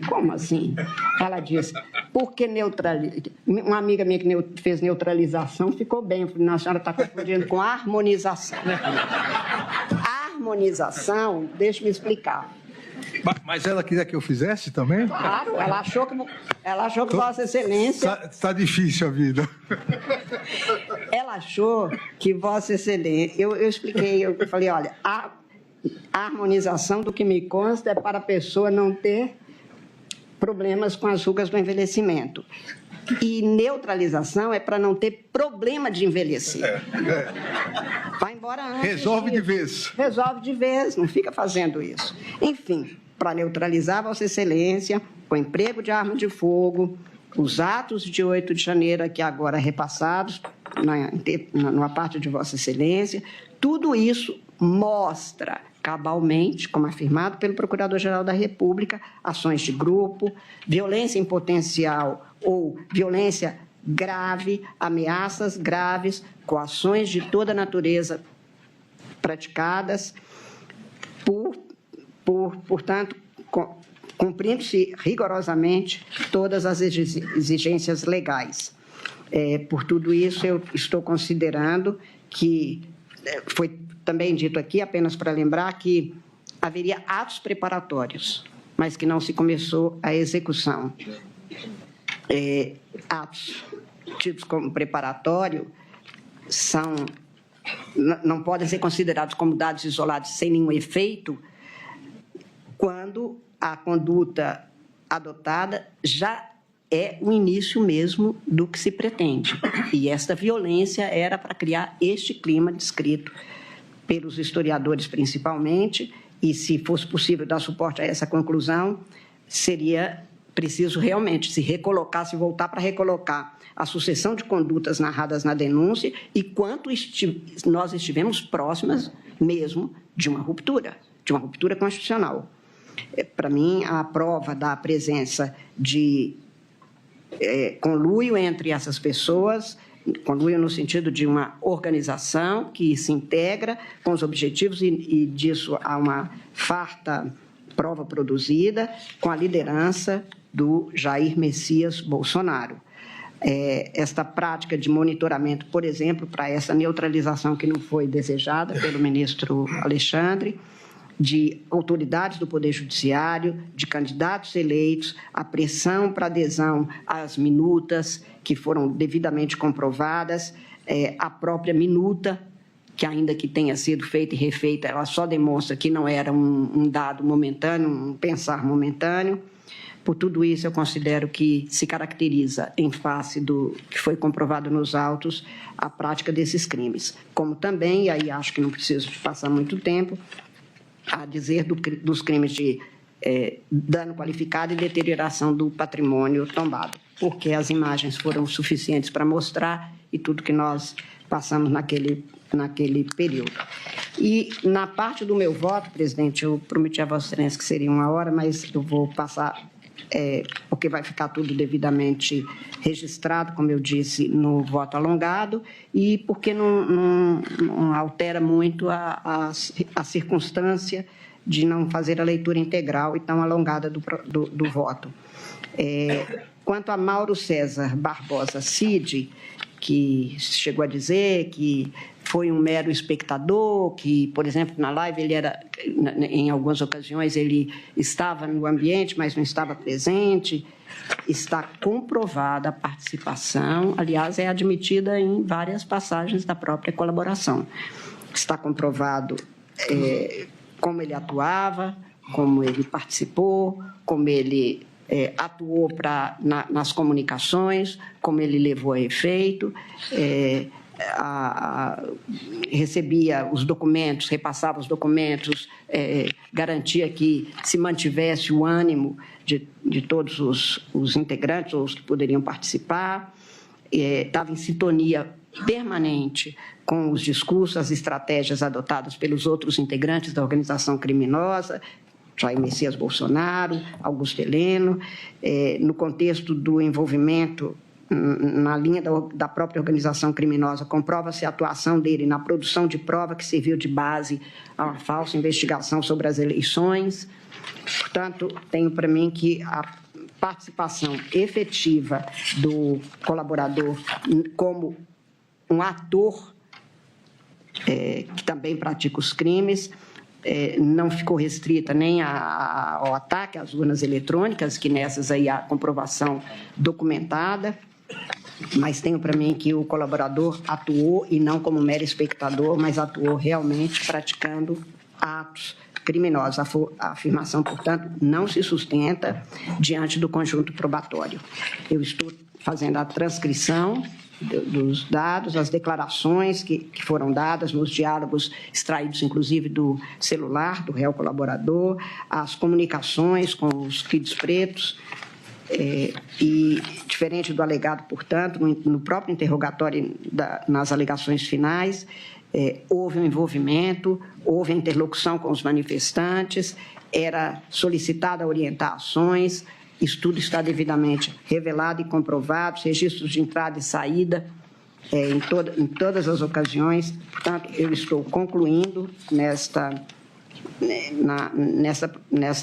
Como assim? Ela disse, porque uma amiga minha que fez neutralização ficou bem. Eu falei, não, a senhora está confundindo com harmonização. Harmonização, deixa-me explicar. Mas ela queria que eu fizesse também? Claro, ela achou que Vossa Excelência... Está difícil a vida. Ela achou que Vossa Excelência... Eu expliquei, eu falei, olha, a harmonização, do que me consta, é para a pessoa não ter problemas com as rugas do envelhecimento. E neutralização é para não ter problema de envelhecer. Vai embora antes. Resolve de vez. Resolve de vez, não fica fazendo isso. Enfim, para neutralizar Vossa Excelência, o emprego de arma de fogo, os atos de 8 de janeiro, aqui agora repassados na parte de Vossa Excelência, tudo isso mostra cabalmente, como afirmado pelo Procurador-Geral da República, ações de grupo, violência em potencial ou violência grave, ameaças graves, coações de toda natureza praticadas, portanto, cumprindo-se rigorosamente todas as exigências legais. Por tudo isso, eu estou considerando que, foi também dito aqui, apenas para lembrar, que haveria atos preparatórios, mas que não se começou a execução. Atos tidos como preparatório não podem ser considerados como dados isolados sem nenhum efeito quando a conduta adotada já é o início mesmo do que se pretende. E esta violência era para criar este clima descrito pelos historiadores principalmente, e se fosse possível dar suporte a essa conclusão, seria preciso realmente se voltar para recolocar a sucessão de condutas narradas na denúncia e quanto nós estivemos próximas mesmo de uma ruptura constitucional. Para mim, a prova da presença de conluio entre essas pessoas, conluio no sentido de uma organização que se integra com os objetivos, e disso há uma farta prova produzida com a liderança do Jair Messias Bolsonaro. Esta prática de monitoramento, por exemplo, para essa neutralização que não foi desejada pelo ministro Alexandre, de autoridades do Poder Judiciário, de candidatos eleitos, a pressão para adesão às minutas que foram devidamente comprovadas, a própria minuta, que ainda que tenha sido feita e refeita, ela só demonstra que não era um dado momentâneo, um pensar momentâneo. Por tudo isso, eu considero que se caracteriza, em face do que foi comprovado nos autos, a prática desses crimes. Como também, e aí acho que não preciso passar muito tempo, a dizer dos crimes de dano qualificado e deterioração do patrimônio tombado, porque as imagens foram suficientes para mostrar e tudo que nós passamos naquele período. E, na parte do meu voto, presidente, eu prometi a Vossa Excelência que seria 1 hora, mas eu vou passar, porque vai ficar tudo devidamente registrado, como eu disse, no voto alongado, e porque não altera muito a circunstância de não fazer a leitura integral e tão alongada do voto. Quanto a Mauro César Barbosa Cid, que chegou a dizer que foi um mero espectador, que, por exemplo, na live ele era, em algumas ocasiões, ele estava no ambiente, mas não estava presente. Está comprovada a participação, aliás, é admitida em várias passagens da própria colaboração. Está comprovado como ele atuava, como ele participou, como ele atuou nas comunicações, como ele levou a efeito, recebia os documentos, repassava os documentos, garantia que se mantivesse o ânimo de todos os integrantes, ou os que poderiam participar, estava em sintonia permanente com os discursos, as estratégias adotadas pelos outros integrantes da organização criminosa, Jair Messias Bolsonaro, Augusto Heleno, no contexto do envolvimento na linha da própria organização criminosa, comprova-se a atuação dele na produção de prova que serviu de base a uma falsa investigação sobre as eleições. Portanto, tenho para mim que a participação efetiva do colaborador como um ator que também pratica os crimes não ficou restrita nem ao ataque às urnas eletrônicas, que nessas aí há comprovação documentada, mas tenho para mim que o colaborador atuou, e não como mero espectador, mas atuou realmente praticando atos criminosos. A afirmação, portanto, não se sustenta diante do conjunto probatório. Eu estou fazendo a transcrição dos dados, as declarações que foram dadas nos diálogos extraídos, inclusive, do celular do réu colaborador, as comunicações com os filhos pretos, e, diferente do alegado, portanto, no próprio interrogatório, nas alegações finais, houve um envolvimento, houve interlocução com os manifestantes, era solicitada orientar ações. Isso tudo está devidamente revelado e comprovado, registros de entrada e saída em todas as ocasiões. Portanto, eu estou concluindo nessa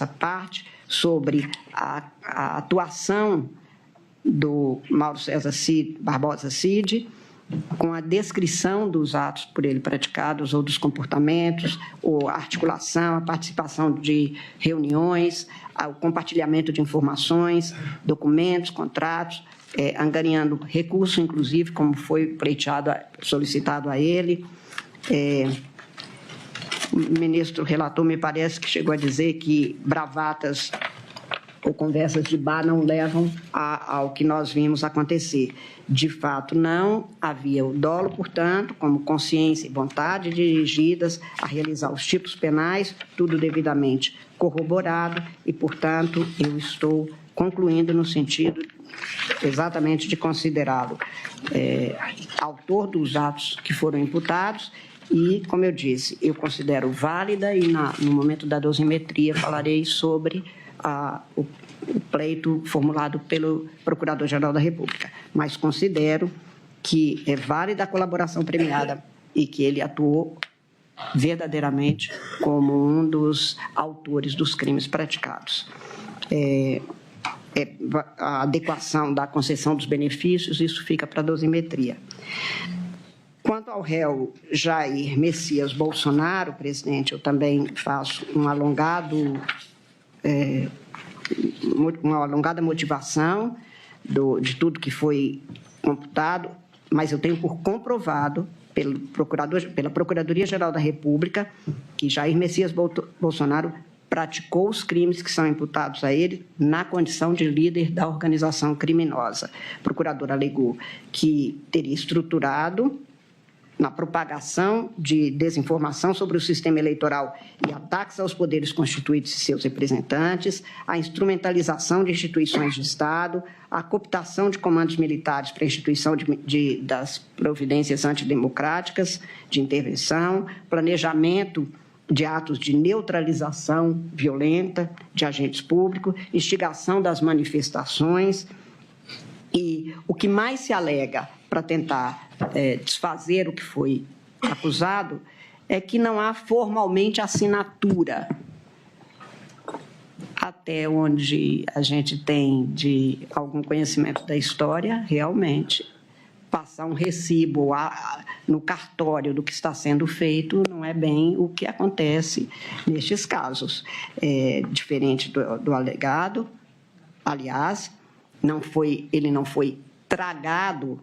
parte sobre a atuação do Mauro César Barbosa Cid, com a descrição dos atos por ele praticados ou dos comportamentos, ou a articulação, a participação de reuniões, o compartilhamento de informações, documentos, contratos, angariando recursos, inclusive, como foi solicitado a ele. O ministro relator me parece que chegou a dizer que bravatas ou conversas de bar não levam ao que nós vimos acontecer. De fato, não havia o dolo, portanto, como consciência e vontade dirigidas a realizar os tipos penais, tudo devidamente corroborado e, portanto, eu estou concluindo no sentido exatamente de considerá-lo autor dos atos que foram imputados e, como eu disse, eu considero válida e, no momento da dosimetria, falarei sobre o pleito formulado pelo Procurador-Geral da República, mas considero que é válida a colaboração premiada e que ele atuou verdadeiramente como um dos autores dos crimes praticados. A adequação da concessão dos benefícios, isso fica para a dosimetria. Quanto ao réu Jair Messias Bolsonaro, presidente, eu também faço uma alongada motivação de tudo que foi computado, mas eu tenho por comprovado pela Procuradoria-Geral da República que Jair Messias Bolsonaro praticou os crimes que são imputados a ele na condição de líder da organização criminosa. O procurador alegou que teria estruturado na propagação de desinformação sobre o sistema eleitoral e ataques aos poderes constituídos e seus representantes, a instrumentalização de instituições de Estado, a cooptação de comandos militares para a instituição das providências antidemocráticas de intervenção, planejamento de atos de neutralização violenta de agentes públicos, instigação das manifestações. E o que mais se alega para tentar desfazer o que foi acusado é que não há formalmente assinatura. Até onde a gente tem de algum conhecimento da história, realmente, passar um recibo no cartório do que está sendo feito não é bem o que acontece nestes casos. Diferente do alegado, aliás, ele não foi tragado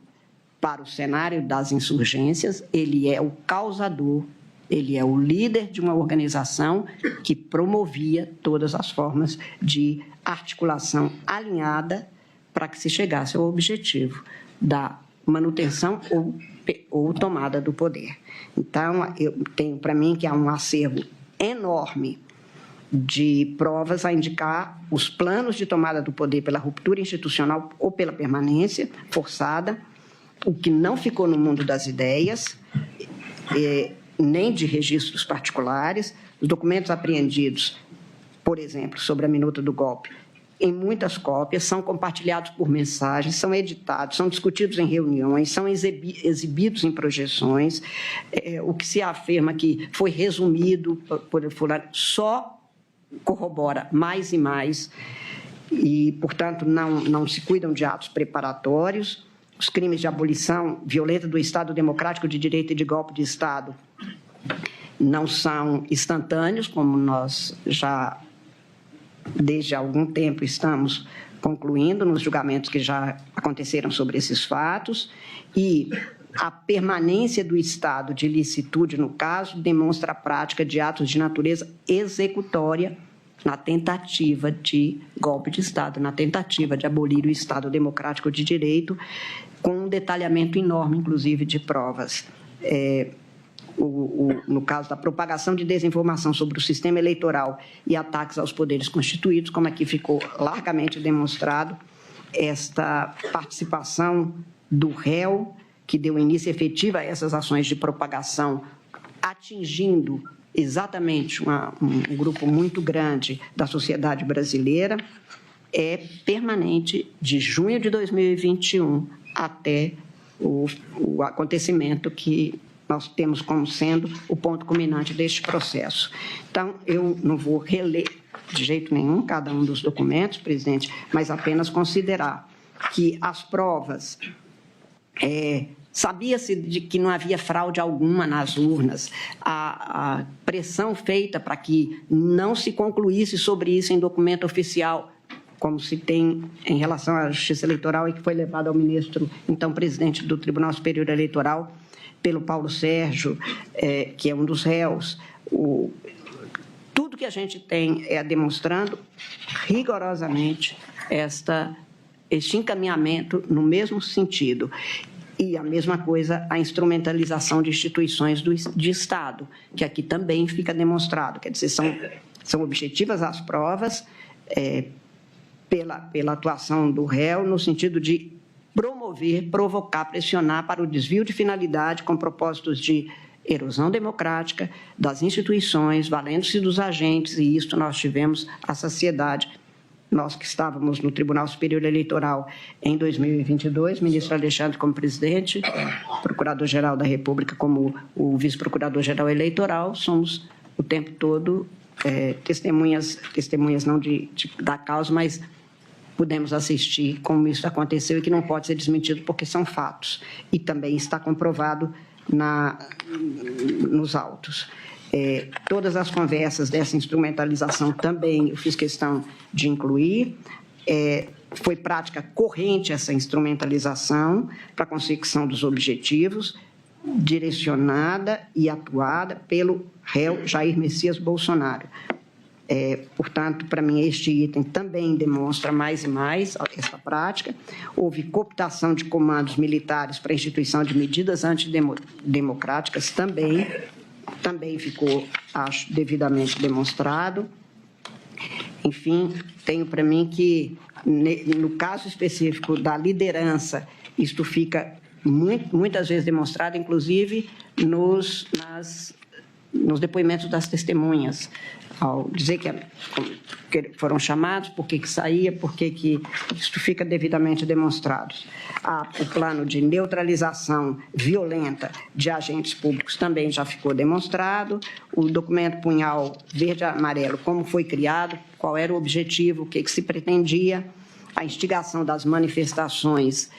para o cenário das insurgências, ele é o causador, ele é o líder de uma organização que promovia todas as formas de articulação alinhada para que se chegasse ao objetivo da manutenção ou tomada do poder. Então, eu tenho para mim que há um acervo enorme de provas a indicar os planos de tomada do poder pela ruptura institucional ou pela permanência forçada, o que não ficou no mundo das ideias, nem de registros particulares. Os documentos apreendidos, por exemplo, sobre a minuta do golpe, em muitas cópias, são compartilhados por mensagens, são editados, são discutidos em reuniões, são exibidos em projeções. O que se afirma que foi resumido por fulano só corrobora mais e mais e, portanto, não se cuidam de atos preparatórios. Os crimes de abolição violenta do Estado democrático de direito e de golpe de Estado não são instantâneos, como nós já, desde algum tempo, estamos concluindo nos julgamentos que já aconteceram sobre esses fatos, e a permanência do estado de ilicitude, no caso, demonstra a prática de atos de natureza executória na tentativa de golpe de Estado, na tentativa de abolir o Estado democrático de direito, com um detalhamento enorme, inclusive, de provas. No caso da propagação de desinformação sobre o sistema eleitoral e ataques aos poderes constituídos, como aqui ficou largamente demonstrado, esta participação do réu, que deu início efetivo a essas ações de propagação, atingindo exatamente um grupo muito grande da sociedade brasileira, é permanente de junho de 2021 até o acontecimento que nós temos como sendo o ponto culminante deste processo. Então, eu não vou reler de jeito nenhum cada um dos documentos, presidente, mas apenas considerar que as provas, sabia-se de que não havia fraude alguma nas urnas, a pressão feita para que não se concluísse sobre isso em documento oficial, como se tem em relação à Justiça Eleitoral e que foi levado ao ministro, então presidente do Tribunal Superior Eleitoral, pelo Paulo Sérgio, que é um dos réus. Tudo que a gente tem é demonstrando rigorosamente este encaminhamento no mesmo sentido. E a mesma coisa, a instrumentalização de instituições de Estado, que aqui também fica demonstrado. Quer dizer, são objetivas as provas pela atuação do réu, no sentido de promover, provocar, pressionar para o desvio de finalidade com propósitos de erosão democrática das instituições, valendo-se dos agentes, e isto nós tivemos a saciedade. Nós que estávamos no Tribunal Superior Eleitoral em 2022, ministro Alexandre como presidente, procurador-geral da República como o vice-procurador-geral eleitoral, somos o tempo todo testemunhas não da causa, mas pudemos assistir como isso aconteceu e que não pode ser desmentido porque são fatos. E também está comprovado nos autos. Todas as conversas dessa instrumentalização também eu fiz questão de incluir. Foi prática corrente essa instrumentalização para a consecução dos objetivos, direcionada e atuada pelo réu Jair Messias Bolsonaro. Portanto, para mim, este item também demonstra mais e mais essa prática. Houve cooptação de comandos militares para a instituição de medidas antidemocráticas também ficou, acho, devidamente demonstrado. Enfim, tenho para mim que, no caso específico da liderança, isto fica muitas vezes demonstrado, inclusive nos depoimentos das testemunhas, ao dizer que foram chamados, por que saía, por que isto fica devidamente demonstrado. O plano de neutralização violenta de agentes públicos também já ficou demonstrado. O documento punhal verde e amarelo, como foi criado, qual era o objetivo, o que se pretendia, a instigação das manifestações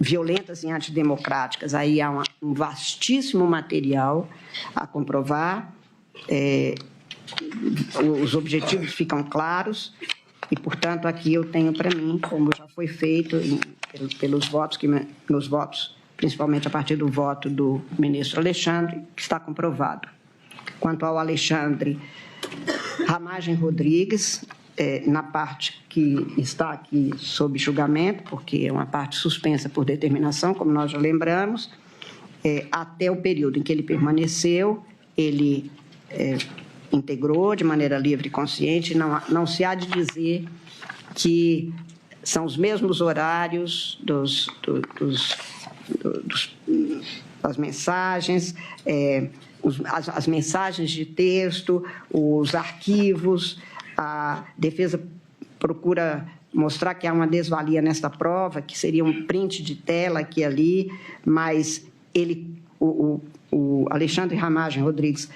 violentas e antidemocráticas, aí há um vastíssimo material a comprovar, os objetivos ficam claros e, portanto, aqui eu tenho para mim, como já foi feito pelos votos, nos votos, principalmente a partir do voto do ministro Alexandre, que está comprovado. Quanto ao Alexandre Ramagem Rodrigues, na parte que está aqui sob julgamento, porque é uma parte suspensa por determinação, como nós já lembramos, até o período em que ele permaneceu, ele integrou de maneira livre e consciente, não se há de dizer que são os mesmos horários das mensagens, as mensagens de texto, os arquivos. A defesa procura mostrar que há uma desvalia nesta prova, que seria um print de tela aqui e ali, mas o Alexandre Ramagem Rodrigues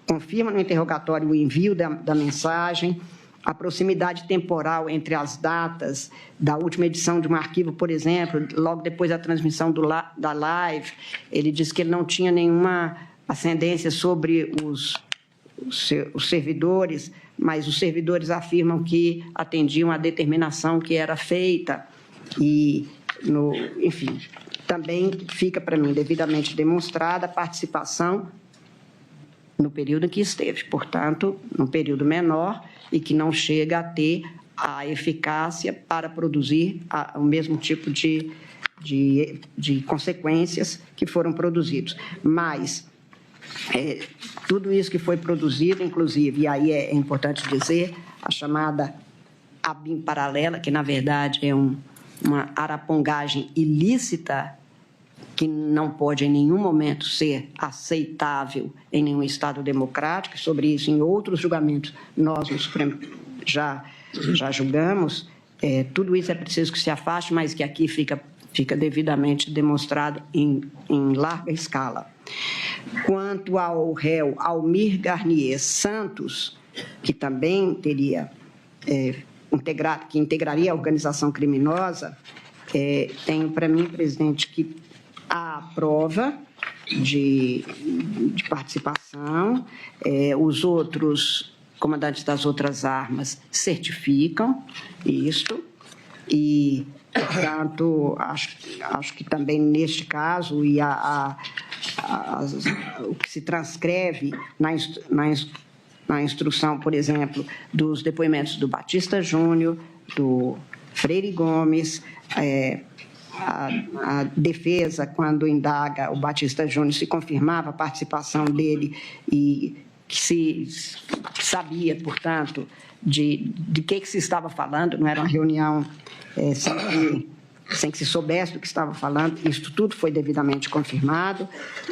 confirma no interrogatório o envio da mensagem, a proximidade temporal entre as datas da última edição de um arquivo, por exemplo, logo depois da transmissão da live, ele disse que ele não tinha nenhuma ascendência sobre os servidores, mas os servidores afirmam que atendiam à determinação que era feita e, enfim, também fica para mim devidamente demonstrada a participação no período em que esteve, portanto, num período menor e que não chega a ter a eficácia para produzir o mesmo tipo de consequências que foram produzidos. Mas tudo isso que foi produzido, inclusive, e aí é importante dizer, a chamada ABIN paralela, que na verdade é uma arapongagem ilícita, que não pode em nenhum momento ser aceitável em nenhum Estado democrático. Sobre isso, em outros julgamentos, nós no Supremo já julgamos. Tudo isso é preciso que se afaste, mas que aqui fica devidamente demonstrado em larga escala. Quanto ao réu Almir Garnier Santos, que também teria que integraria a organização criminosa, tenho para mim, presidente, que há prova de participação, os outros comandantes das outras armas certificam isto, e, portanto, acho que também neste caso, e o que se transcreve na instrução, por exemplo, dos depoimentos do Batista Júnior, do Freire Gomes, a defesa, quando indaga o Batista Júnior, se confirmava a participação dele e que se sabia, portanto, de que se estava falando, não era uma reunião sem que se soubesse do que estava falando. Isso tudo foi devidamente confirmado.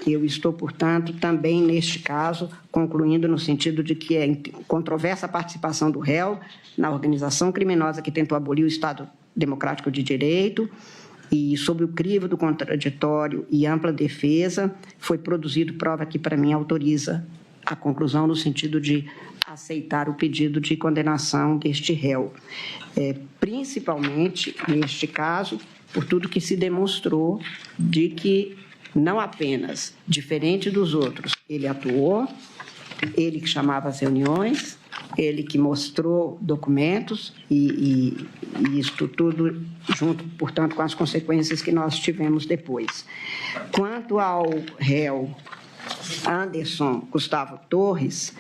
Eu estou, portanto, também, neste caso, concluindo no sentido de que é controversa a participação do réu na organização criminosa que tentou abolir o Estado Democrático de Direito, e, sob o crivo do contraditório e ampla defesa, foi produzido prova que, para mim, autoriza a conclusão no sentido de aceitar o pedido de condenação deste réu. Principalmente, neste caso, por tudo que se demonstrou de que, não apenas diferente dos outros, ele atuou, ele que chamava as reuniões, ele que mostrou documentos e isto tudo junto, portanto, com as consequências que nós tivemos depois. Quanto ao réu Anderson Gustavo Torres,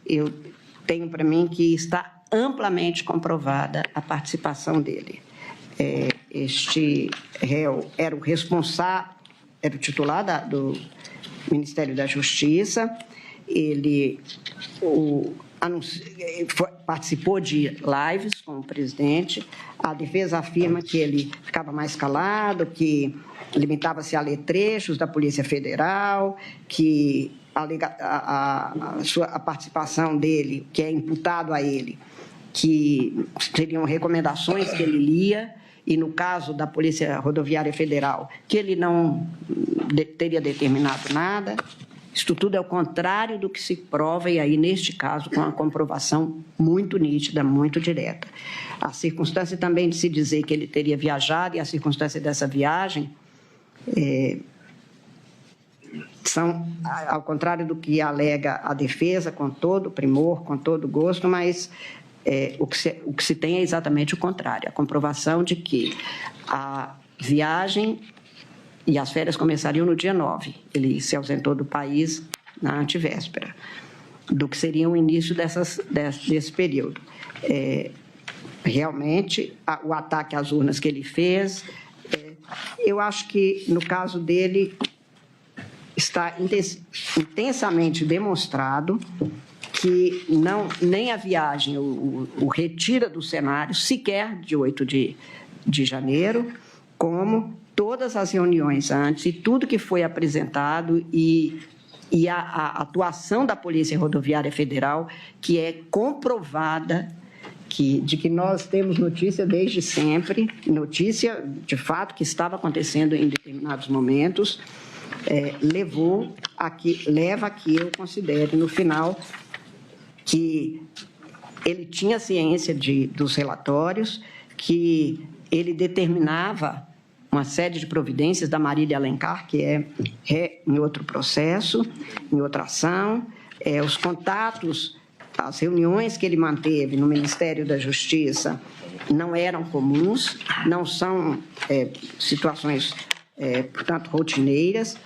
eu tenho para mim que está amplamente comprovada a participação dele. Este réu era o responsável, era o titular do Ministério da Justiça, ele participou de lives com o presidente. A defesa afirma que ele ficava mais calado, que limitava-se a ler trechos da Polícia Federal, que a participação dele, que é imputado a ele, que seriam recomendações que ele lia, e no caso da Polícia Rodoviária Federal, que ele não teria determinado nada. Isto tudo é o contrário do que se prova, e aí, neste caso, com uma comprovação muito nítida, muito direta. A circunstância também de se dizer que ele teria viajado, e a circunstância dessa viagem, são, ao contrário do que alega a defesa, com todo primor, com todo gosto, mas o que se tem é exatamente o contrário, a comprovação de que a viagem e as férias começariam no dia 9. Ele se ausentou do país na antevéspera, do que seria o início desse período. Realmente, o ataque às urnas que ele fez, eu acho que, no caso dele, está intensamente demonstrado que nem a viagem o retira do cenário, sequer de 8 de janeiro, como todas as reuniões antes e tudo que foi apresentado e a atuação da Polícia Rodoviária Federal, que é comprovada, de que nós temos notícia desde sempre, notícia de fato que estava acontecendo em determinados momentos, leva a que eu considere, no final, que ele tinha ciência dos relatórios, que ele determinava uma série de providências da Marília Alencar, que é em outro processo, em outra ação, os contatos, as reuniões que ele manteve no Ministério da Justiça não eram comuns, não são situações, portanto, rotineiras,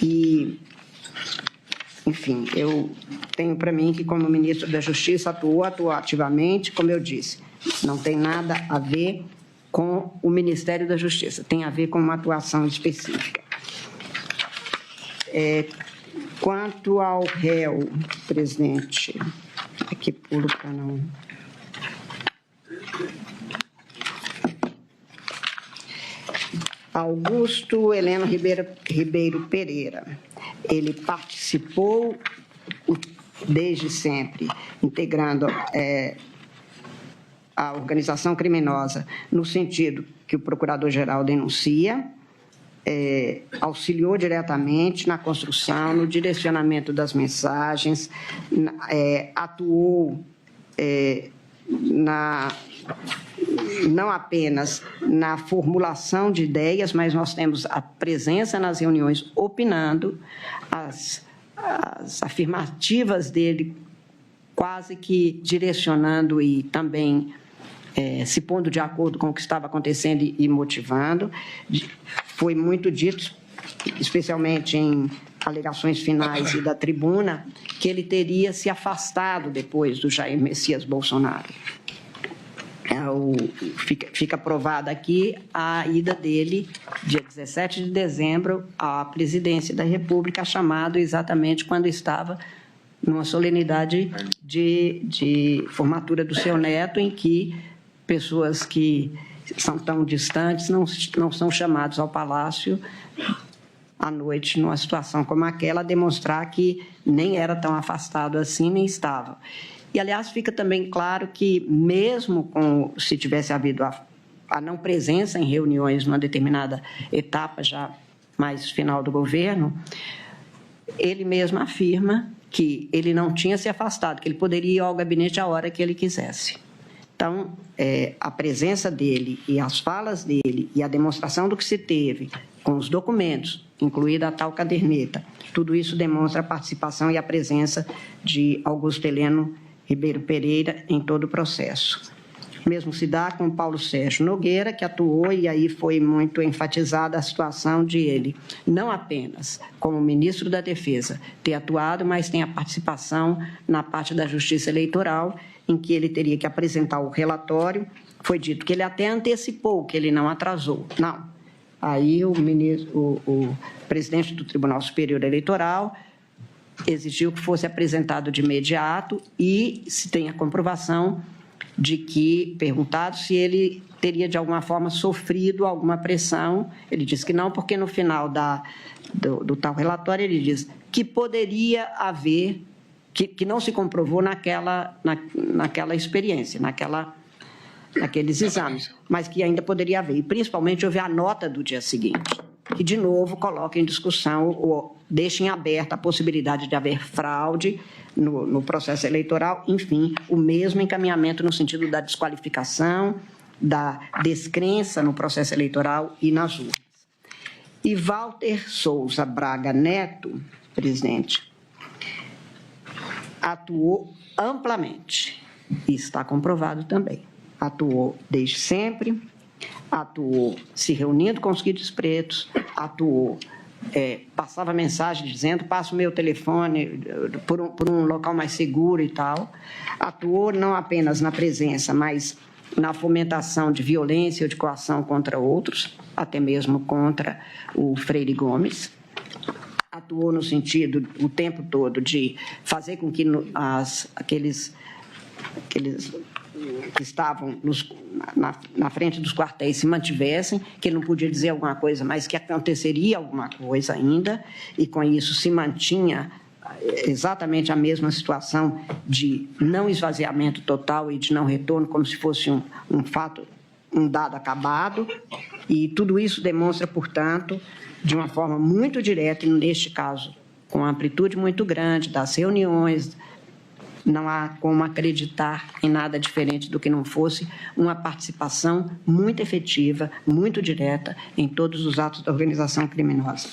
e, enfim, eu tenho para mim que, como ministro da Justiça, atuou ativamente, como eu disse, não tem nada a ver com o Ministério da Justiça, tem a ver com uma atuação específica. Quanto ao réu, presidente, aqui pulo para não... Augusto Heleno Ribeiro Pereira, ele participou desde sempre, integrando a organização criminosa, no sentido que o procurador-geral denuncia, auxiliou diretamente na construção, no direcionamento das mensagens, atuou não apenas na formulação de ideias, mas nós temos a presença nas reuniões opinando, as afirmativas dele quase que direcionando e também se pondo de acordo com o que estava acontecendo e motivando. Foi muito dito, especialmente em alegações finais e da tribuna, que ele teria se afastado depois do Jair Messias Bolsonaro. Fica provada aqui a ida dele, dia 17 de dezembro, à presidência da República, chamado exatamente quando estava numa solenidade de formatura do seu neto, em que pessoas que são tão distantes não são chamados ao palácio à noite, numa situação como aquela, demonstrar que nem era tão afastado assim, nem estava. E, aliás, fica também claro que, mesmo se tivesse havido a não presença em reuniões numa determinada etapa já mais final do governo, ele mesmo afirma que ele não tinha se afastado, que ele poderia ir ao gabinete a hora que ele quisesse. Então, a presença dele e as falas dele e a demonstração do que se teve com os documentos, incluída a tal caderneta, tudo isso demonstra a participação e a presença de Augusto Heleno Ribeiro Pereira em todo o processo. O mesmo se dá com Paulo Sérgio Nogueira, que atuou, e aí foi muito enfatizada a situação de ele, não apenas como ministro da Defesa, ter atuado, mas tem a participação na parte da Justiça Eleitoral, em que ele teria que apresentar o relatório. Foi dito que ele até antecipou, que ele não atrasou. Não. Aí o presidente do Tribunal Superior Eleitoral exigiu que fosse apresentado de imediato e se tem a comprovação de que, perguntado se ele teria de alguma forma sofrido alguma pressão, ele disse que não, porque no final do tal relatório ele diz que poderia haver, que não se comprovou naquela experiência, naqueles exames, mas que ainda poderia haver. E, principalmente, houve a nota do dia seguinte, que, de novo, coloca em discussão ou deixa em aberto a possibilidade de haver fraude no processo eleitoral, enfim, o mesmo encaminhamento no sentido da desqualificação, da descrença no processo eleitoral e nas urnas. E Walter Souza Braga Neto, presidente, atuou amplamente, e está comprovado também. Atuou desde sempre, atuou se reunindo com os guides pretos, atuou, passava mensagem dizendo, passa o meu telefone por um local mais seguro e tal. Atuou não apenas na presença, mas na fomentação de violência ou de coação contra outros, até mesmo contra o Freire Gomes. Atuou no sentido, o tempo todo, de fazer com que aqueles que estavam na frente dos quartéis se mantivessem, que ele não podia dizer alguma coisa, mas que aconteceria alguma coisa ainda, e com isso se mantinha exatamente a mesma situação de não esvaziamento total e de não retorno, como se fosse um fato, um dado acabado, e tudo isso demonstra, portanto, de uma forma muito direta, e neste caso, com uma amplitude muito grande das reuniões, não há como acreditar em nada diferente do que não fosse uma participação muito efetiva, muito direta em todos os atos da organização criminosa.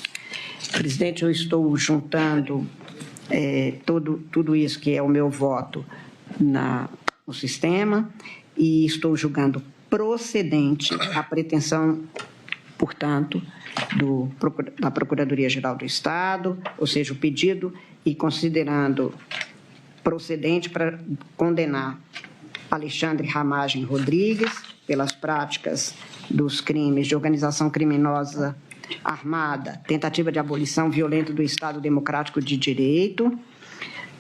Presidente, eu estou juntando tudo isso que é o meu voto no sistema e estou julgando procedente a pretensão, portanto, da Procuradoria-Geral do Estado, ou seja, o pedido, e considerando procedente para condenar Alexandre Ramagem Rodrigues pelas práticas dos crimes de organização criminosa armada, tentativa de abolição violenta do Estado Democrático de Direito,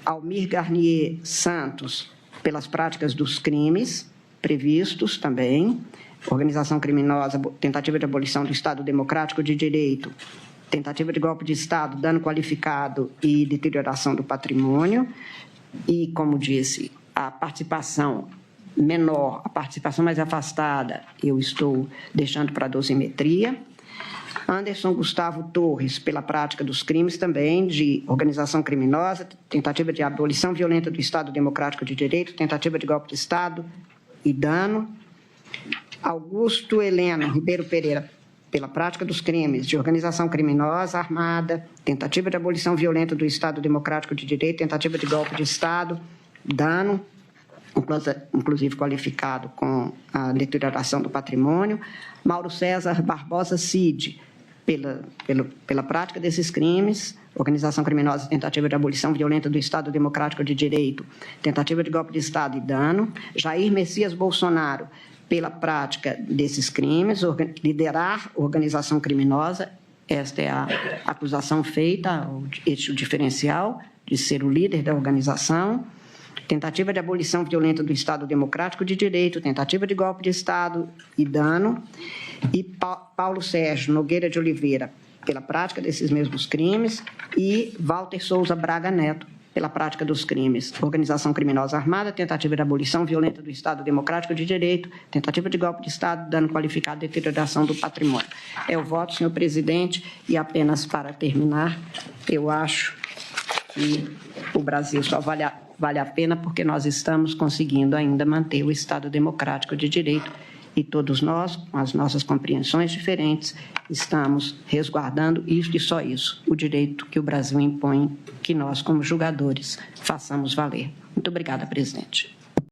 Almir Garnier Santos pelas práticas dos crimes previstos também, organização criminosa, tentativa de abolição do Estado Democrático de Direito, tentativa de golpe de Estado, dano qualificado e deterioração do patrimônio. E, como disse, a participação menor, a participação mais afastada, eu estou deixando para a dosimetria. Anderson Gustavo Torres, pela prática dos crimes também de organização criminosa, tentativa de abolição violenta do Estado Democrático de Direito, tentativa de golpe de Estado, e dano. Augusto Heleno Ribeiro Pereira, pela prática dos crimes de organização criminosa armada, tentativa de abolição violenta do Estado Democrático de Direito, tentativa de golpe de Estado, dano, inclusive qualificado com a deterioração do patrimônio. Mauro César Barbosa Cid, pela prática desses crimes, organização criminosa, tentativa de abolição violenta do Estado Democrático de Direito, tentativa de golpe de Estado e dano. Jair Messias Bolsonaro, pela prática desses crimes, liderar organização criminosa, esta é a acusação feita, este é o diferencial de ser o líder da organização. Tentativa de abolição violenta do Estado Democrático de Direito, tentativa de golpe de Estado e dano. E Paulo Sérgio Nogueira de Oliveira, pela prática desses mesmos crimes. E Walter Souza Braga Neto, pela prática dos crimes. Organização criminosa armada, tentativa de abolição violenta do Estado Democrático de Direito, tentativa de golpe de Estado, dano qualificado, deterioração do patrimônio. É o voto, senhor presidente, e apenas para terminar, eu acho que o Brasil só vale a pena porque nós estamos conseguindo ainda manter o Estado Democrático de Direito e todos nós, com as nossas compreensões diferentes, estamos resguardando isso e só isso, o direito que o Brasil impõe, que nós, como julgadores, façamos valer. Muito obrigada, presidente.